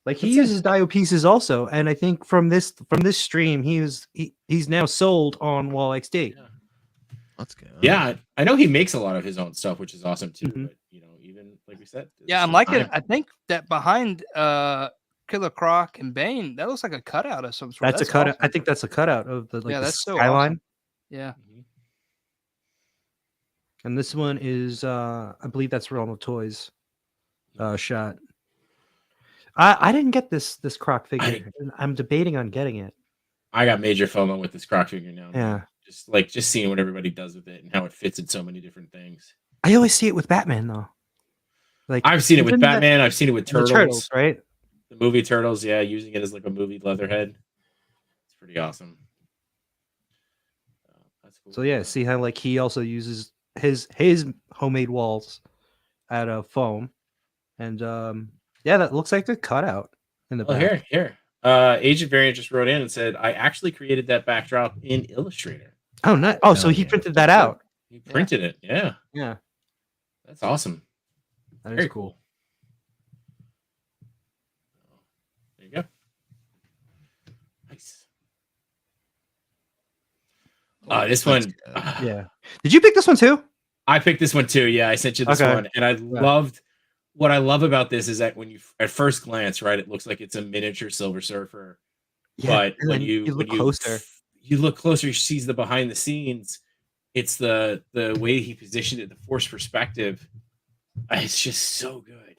like he That's uses Dio pieces also, and I think from this stream, he's now sold on Wall XD. Yeah. Let's go. Yeah, I know he makes a lot of his own stuff, which is awesome too. Mhm. But even like we said, Yeah, I'm liking. I think that behind Killer Croc and Bane, that looks like a cutout of some sort. That's a cutout. awesome. I think that's a cutout of the Yeah, the that's so skyline. awesome. Yeah. Mhm. And this one is I believe that's Realm of Toys shot. I didn't get this Croc figure. And I'm debating on getting it. I got major FOMO with this Croc figure now. Yeah. Just seeing what everybody does with it and how it fits in so many different things. I always see it with Batman though. Like I've seen it with isn't that- Batman. I've seen it with and the Turtles. right? The movie Turtles, yeah, using it as like a movie Leatherhead. It's pretty awesome. That's cool. So yeah, see how like he also uses his homemade walls out of foam, and yeah, that looks like a cutout in the Oh, back. here. Agent Variant just wrote in and said, I actually created that backdrop in Illustrator. Oh, nice. Oh, so Hell he yeah. printed that out. He printed it. Yeah. Yeah, That's awesome. that is Very cool. There you go. Nice. This one. Let's go. Yeah. Did you pick this one too? I picked this one too. Yeah, I sent you this Okay. one, and I loved. What I love about this is that when you, at first glance, right, it looks like it's a miniature Silver Surfer. But and when then you look closer, you look closer, you see the behind the scenes. It's the way he positioned it, the forced perspective. It's just so good.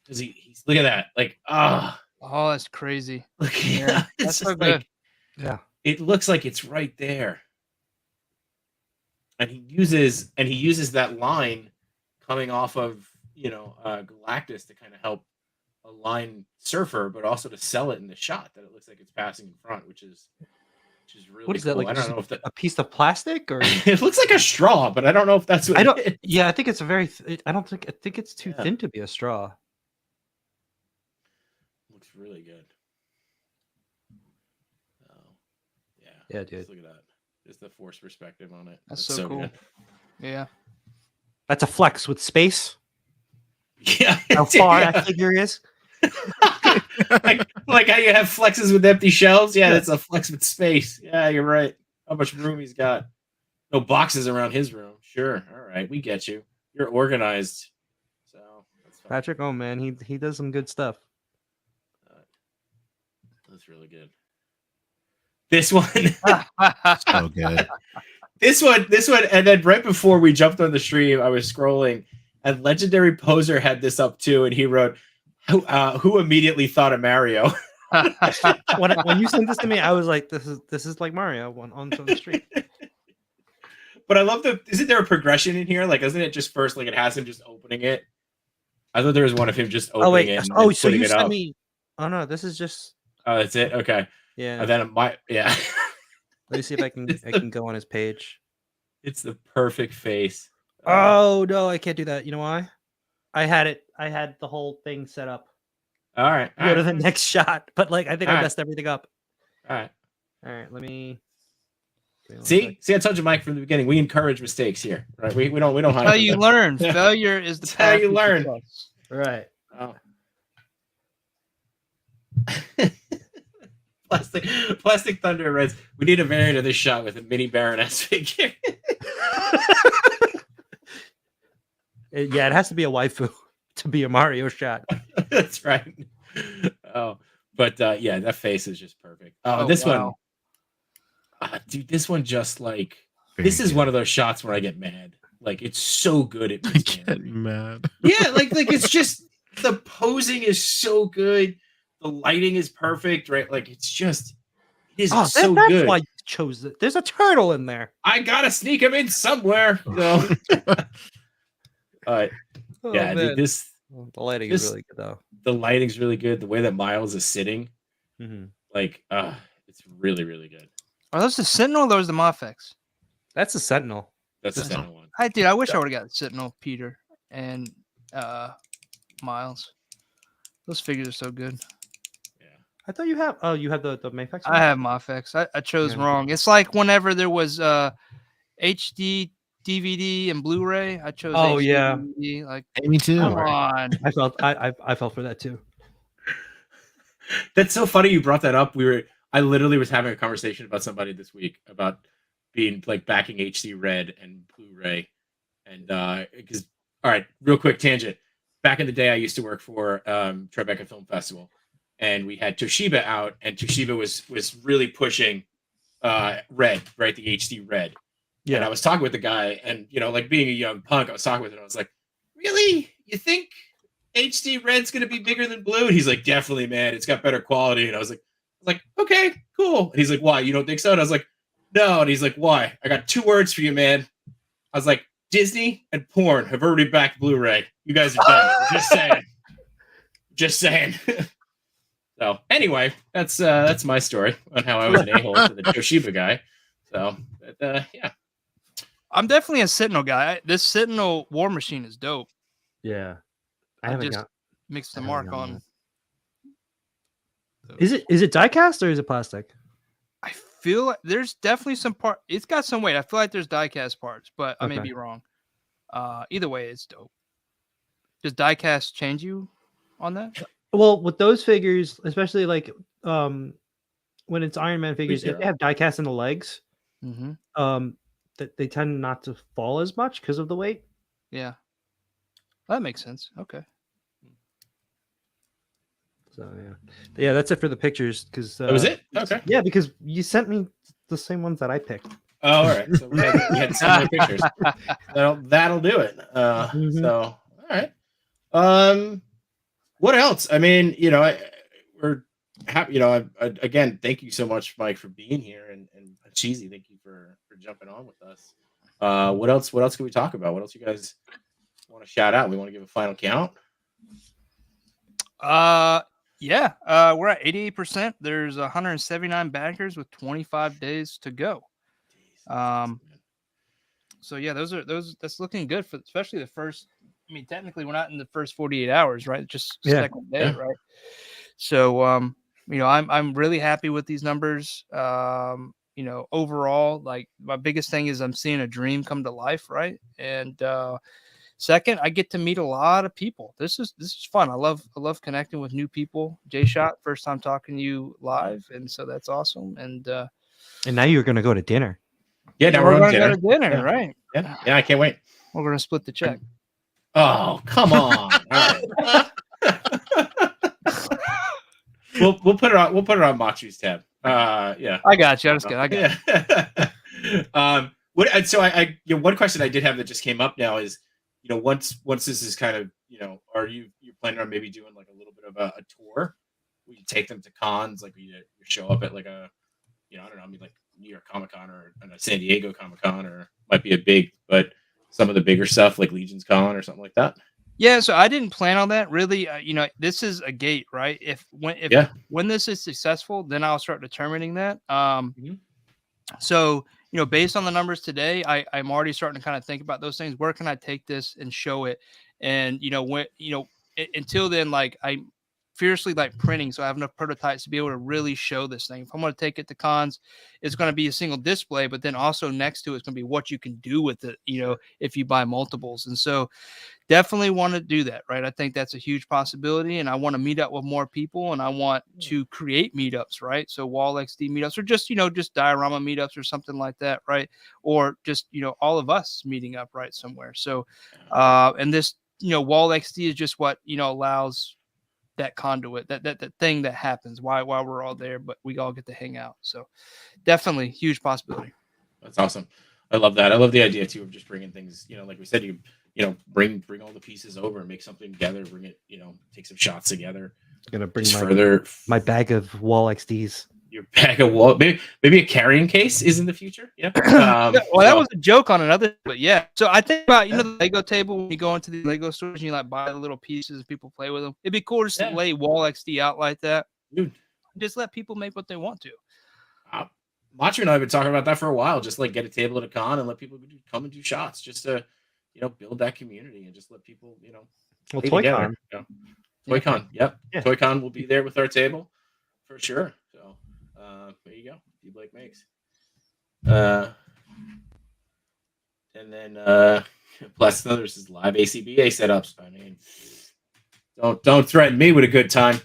Because he's look at that, like Oh, that's crazy. look, Yeah, it's that's so just good. like yeah, it looks like it's right there. And he uses that line coming off of Galactus to kind of help align Surfer, but also to sell it in the shot that it looks like it's passing in front, which is really what is cool. that like? I just don't know if that a piece of plastic or it looks like a straw, but I don't know if that's what I don't. it is. Yeah, I think it's a very. I think it's too Yeah. thin to be a straw. Looks really good. Oh, yeah. Yeah, Just dude. look at that. Just the force perspective on it. That's so cool. good. Yeah. That's a flex with space. Yeah. How far yeah. that figure is. like how you have flexes with empty shelves. Yeah, that's a flex with space. Yeah, you're right. How much room he's got. No boxes around his room. Sure. All right. We get you. You're organized. So that's fine. Patrick, oh man, he does some good stuff. That's really good. This one. So good. This one, and then right before we jumped on the stream, I was scrolling, and Legendary Poser had this up too, and he wrote, "Who immediately thought of Mario?" When you sent this to me, I was like, this is like Mario on the street. But I love isn't there a progression in here? Like, isn't it just first, like it has him just opening it? I thought there was one of him just opening Oh wait, it. And oh then so putting you it sent up. me? Oh no, this is just Oh, that's it. Okay. yeah. And then it might, yeah. Let me see if I can go on his page. It's the perfect face. Oh no, I can't do that. You know why? I had the whole thing set up. All right. Go to the next shot, but like I think I All right. messed everything up. All right. All right, let me See, I told you, Mike, from the beginning. We encourage mistakes here, right? We don't hide. That's how you learn. Failure is the That's how path you to learn. success. Right. Oh. Plastic Thunder writes, we need a variant of this shot with a mini Baroness figure. Yeah, it has to be a waifu to be a Mario shot. That's right. Oh, but yeah, that face is just perfect. Oh, This wow. one, dude, this one just like This is one of those shots where I get mad. Like it's so good at I mixed get anime. mad. Yeah, like it's just the posing is so good, the lighting is perfect, right? Like it is so that's good. why you chose it. There's a turtle in there. I gotta sneak him in somewhere. So, Oh, yeah, man. this The lighting this- is really good though. the lighting's really good. The way that Miles is sitting, Mhm. like, it's really, really good. Are those the Sentinel or those the Mofex? That's a Sentinel. That's the That's- second one. I wish I would have got Sentinel, Peter, and Miles. Those figures are so good. Yeah. I thought you have. Oh, you have the Mayflex. I have Mofex. I chose Yeah. wrong. It's like whenever there was HD DVD and Blu-ray, I chose Oh, HD yeah. DVD. Like, Hey, me too. come on. I felt for that too. That's so funny you brought that up. I literally was having a conversation about somebody this week about being like backing HD Red and Blu-ray, and because all right, real quick tangent. Back in the day, I used to work for Tribeca Film Festival, and we had Toshiba out, and Toshiba was really pushing Red, right, the HD Red. Yeah, and I was talking with the guy, and like being a young punk, I was talking with him. I was like, "Really? You think HD Red's gonna be bigger than blue?" And he's like, "Definitely, man. It's got better quality." And I was like, "Okay, cool." And he's like, "Why? You don't think so?" And I was like, "No." And he's like, "Why?" I got 2 words for you, man. I was like, "Disney and porn have already backed Blu-ray. You guys are done." Just saying. Just saying. So anyway, that's my story on how I was an a-hole to the Toshiba guy. So yeah. I'm definitely a Sentinel guy. This Sentinel War Machine is dope. Yeah, I I haven't just got. mixed the I mark haven't on. gotten Is it die cast or is it plastic? I feel like there's definitely some part. It's got some weight. I feel like there's die-cast parts, but I may Okay. be wrong. Either way, it's dope. Does die-cast change you on that? Well, with those figures, especially like when it's Iron Man figures, if they have die cast in the legs, Mm-hmm. that they tend not to fall as much because of the weight. Yeah, that makes sense. Okay. So yeah, that's it for the pictures. Because That was it. Okay. Yeah, because you sent me the same ones that I picked. Oh, all right. So we had similar pictures. That'll do it. So all right. What else? I mean, we're happy. Again, thank you so much, Mike, for being here, and Cheesy, thank you for jumping on with us. What else? What else can we talk about? What else you guys want to shout out? We want to give a final count. Yeah. We're at 88%. There's 179 backers with 25 days to go. So yeah, that's looking good for especially the first. I mean, technically, we're not in the first 48 hours, right? Just second day, right? So, I'm really happy with these numbers. Overall, like my biggest thing is I'm seeing a dream come to life, right? And second, I get to meet a lot of people. This is fun. I love connecting with new people. Jshot, first time talking to you live, and so that's awesome. And now you're gonna go to dinner. Yeah, now we're going to go to dinner, right? Yeah, I can't wait. We're gonna split the check. Oh, come on! All right. We'll put it on. We'll put it on Machu's tab. Yeah. I got you. I was good. I got you. So I one question I did have that just came up now is, once this is kind of, are you planning on maybe doing like a little bit of a tour? Will you take them to cons? Like, you show up at like a, I don't know, I mean like New York Comic Con or a San Diego Comic Con, or might be but some of the bigger stuff like Legion's Con or something like that. Yeah, so I didn't plan on that really. This is a gate, right? When this is successful, then I'll start determining that. So based on the numbers today, I'm already starting to kind of think about those things. Where can I take this and show it? And until then, like I'm fiercely like printing, so I have enough prototypes to be able to really show this thing. If I'm going to take it to cons, it's going to be a single display, but then also next to it's going to be what you can do with it, if you buy multiples. And so definitely want to do that, right? I think that's a huge possibility, and I want to meet up with more people, and I want to create meetups, right? So Wall XD meetups, or just diorama meetups or something like that, right? Or just all of us meeting up right somewhere. So and this Wall XD is just what allows that conduit, that thing that happens while we're all there, but we all get to hang out. So definitely huge possibility. That's awesome. I love that. I love the idea too of just bringing things. Like we said, bring all the pieces over and make something together. Bring it. Take some shots together. Gonna bring Just my further my bag of wall XDs. your bag of wall. Maybe a carrying case is in the future. Yeah. Yeah, well, that was a joke on another, but yeah. So I think about the Lego table when you go into the Lego stores and you like buy the little pieces and people play with them. It'd be cool just to lay Wall XD out like that. Dude. Just let people make what they want to. Matchu and I have been talking about that for a while. Just like get a table at a con and let people come and do shots, just to build that community and just let people Well, play ToyCon. together. ToyCon, yep. Yeah. ToyCon will be there with our table for sure. So there you go. D Blake makes. And then plus others is live ACBA setups. I mean, don't threaten me with a good time.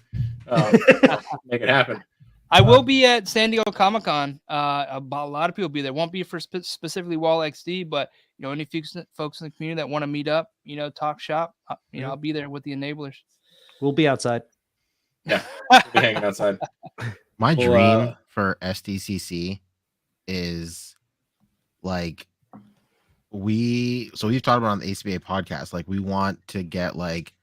Make it happen. I will be at San Diego Comic-Con. A lot of people will be there. Won't be for specifically Wall XD, but any folks in the community that want to meet up, talk shop, I'll be there with the enablers. We'll be outside. Yeah, we'll be hanging outside. My dream for SDCC is like we've talked about on the ACBA podcast. Like we want to get like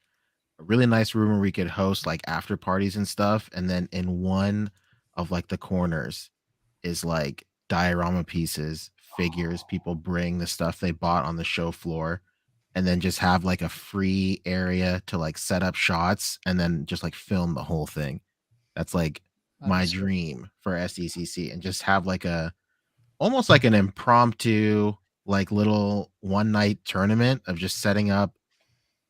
a really nice room where we could host like after parties and stuff, and then in one of like the corners is like diorama pieces, figures. People bring the stuff they bought on the show floor, and then just have like a free area to like set up shots and then just like film the whole thing. That's like my dream for SDCC, and just have like almost like an impromptu like little one night tournament of just setting up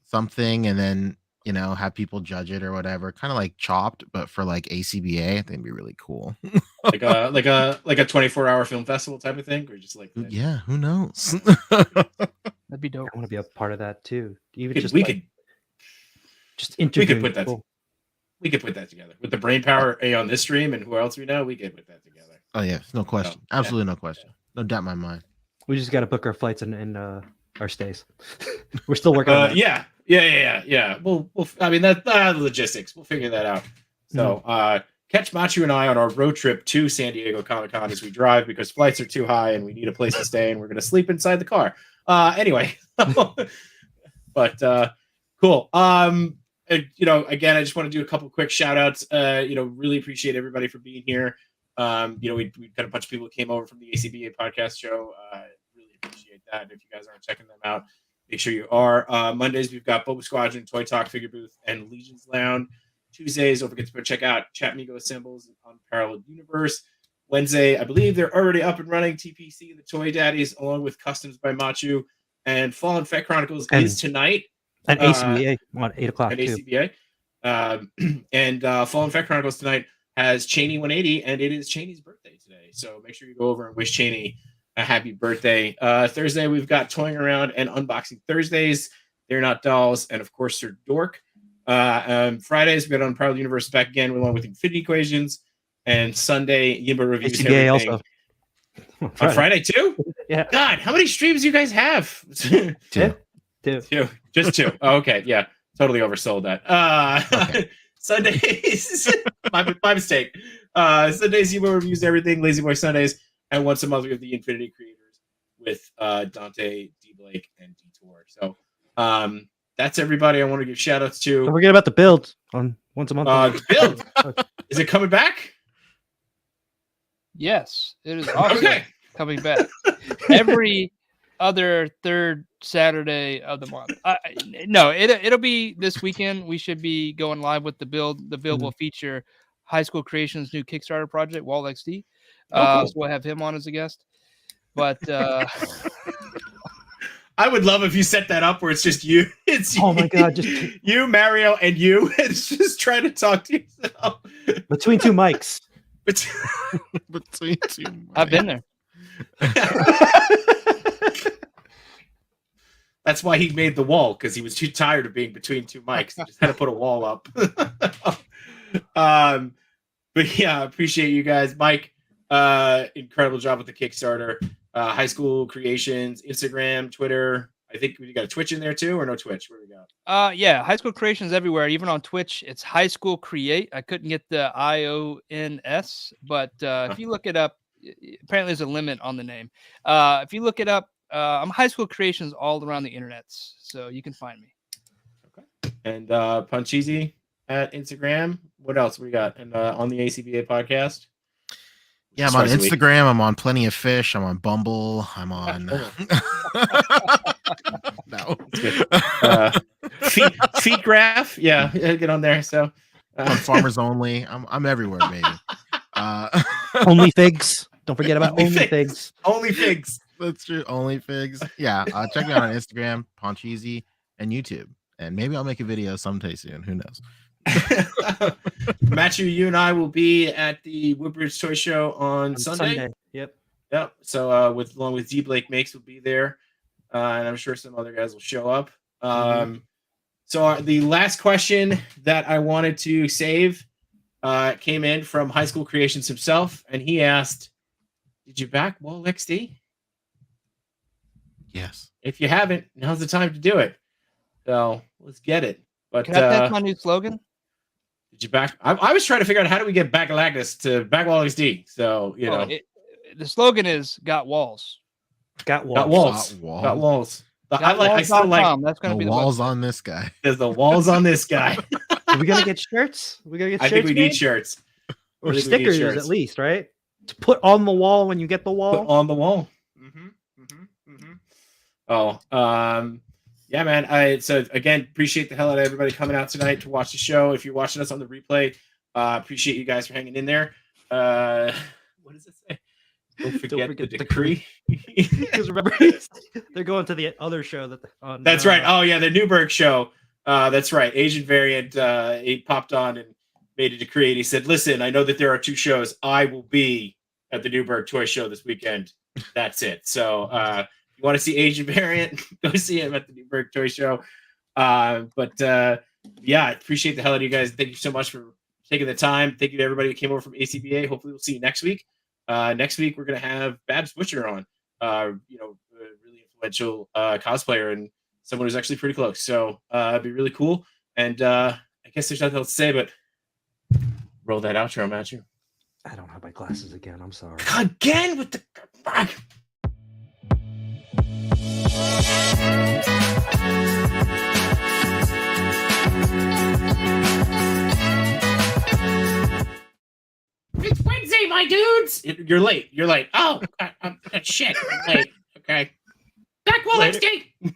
something and then have people judge it or whatever, kind of like Chopped, but for like ACBA. I think it'd be really cool. like a 24-hour film festival type of thing, or just like yeah, who knows? That'd be dope. I want to be a part of that too. Even we could put that. We could put that together with the brain power on this stream and who else we know. We could put that together. Oh yeah, no question. Absolutely no question. No doubt in my mind. We just got to book our flights and our stays. We're still working on that. Yeah. We'll I mean that logistics. We'll figure that out. So catch Matchu and I on our road trip to San Diego Comic-Con as we drive, because flights are too high and we need a place to stay and we're gonna sleep inside the car. Anyway. But cool. Again, I just want to do a couple quick shout outs. Really appreciate everybody for being here. We got a bunch of people that came over from the ACBA podcast show. Really appreciate that. If you guys aren't checking them out, make sure you are. Mondays, we've got Boba Squadron, Toy Talk, Figure Booth, and Legion's Lounge. Tuesdays, don't forget to check out Chat Migo Assembles on Parallel Universe. Wednesday, I believe they're already up and running. TPC, the Toy Daddies, along with Customs by Matchu. And Fallen Fett Chronicles is tonight. And ACBA on 8 o'clock. And ACBA. And Fallen Fett Chronicles tonight has Cheney 180, and it is Cheney's birthday today. So make sure you go over and wish Cheney a happy birthday. Thursday, we've got Toying Around and Unboxing Thursdays. They're Not Dolls, and of course, Sir Dork. Fridays, we've got On Parallel Universe back again, along with Infinity Equations. And Sunday, Yimba reviews ACBA everything. also. On Friday too? Yeah. God, how many streams do you guys have? Two. Just two. Oh, okay. Yeah. Totally oversold that. Okay. Sundays. my mistake. Sundays, Yimba reviews everything. Lazy Boy Sundays. And once a month, we have the Infinity Creators with Dante, D Blake, and Detour. So that's everybody I want to give shout outs to. Don't forget about the build on once a month. The build. Is it coming back? Yes, it is also coming back every other third Saturday of the month. No, it'll be this weekend. We should be going live with the build. The build will feature High School Creations' new Kickstarter project, Wall XD. So we'll have him on as a guest. But I would love if you set that up where it's just you. It's my god, just you, Mario, and you. It's just trying to talk to yourself between two mics. Between two mics. I've been there. That's why he made the wall, because he was too tired of being between two mics. He just had to put a wall up. But yeah, appreciate you guys. Mike, incredible job with the Kickstarter. High School Creations, Instagram, Twitter. I think we got a Twitch in there too, or no Twitch? Where we go? Yeah, High School Creations everywhere, even on Twitch. It's High School Create. I couldn't get the IONS, but if you look it up, apparently there's a limit on the name. If you look it up, I'm High School Creations all around the internets, so you can find me. Okay. And Puncheesy at Instagram. What else we got? And on the ACBA podcast. Yeah, I'm on Twice a week. Instagram. I'm on Plenty of Fish. I'm on Bumble. I'm on. No. Feet graph. Yeah, get on there. So I'm on Farmers Only. I'm everywhere, baby. Only figs. Don't forget about Only only figs. figs. Only figs. That's true. Only figs. Yeah. Check me out on Instagram, Poncheesy, and YouTube. And maybe I'll make a video someday soon. Who knows? Matchu, you and I will be at the Woodbridge Toy Show on Sunday. Yep. Yep. So along with D Blake Makes will be there, and I'm sure some other guys will show up. So the last question that I wanted to save came in from High School Creations himself, and he asked, "Did you back Wall XD? Yes. If you haven't, now's the time to do it. So let's get it." But That's my new slogan. did you back? I was trying to figure out how do we get back Galactus to back Wall XD. So you know, the slogan is "Got walls." Got walls. got walls. Got walls. Got walls. I still like That's gonna The be walls the on this guy. there's the walls on this guy. Are we gonna get shirts? We gonna get I shirts think we need made? shirts. Or I think we need stickers shirts. at least, right? To put on the wall when you get the wall. Put on the wall. Oh, yeah, man. So again, appreciate the hell out of everybody coming out tonight to watch the show. If you're watching us on the replay, appreciate you guys for hanging in there. What does it say? Don't forget the decree. Because remember, they're going to the other show that on. That's right. Oh yeah, the Newburgh show. That's right. Asian Variant. He popped on and made a decree. And he said, "Listen, I know that there are 2 shows. I will be at the Newburgh Toy Show this weekend. That's it." So if you want to see Asian Variant, go see him at the Newburgh Toy Show. Yeah, I appreciate the hell out of you guys. Thank you so much for taking the time. Thank you to everybody who came over from ACBA. Hopefully, we'll see you next week. Next week, we're gonna have Babs Butcher on. A really influential cosplayer and someone who's actually pretty close. So it'd be really cool. And I guess there's nothing else to say, but roll that outro, Matthew. I don't have my glasses again. I'm sorry. Again with the. It's Wednesday, my dudes. You're late. Oh, shit. I'm late. Okay. Back Wall XD.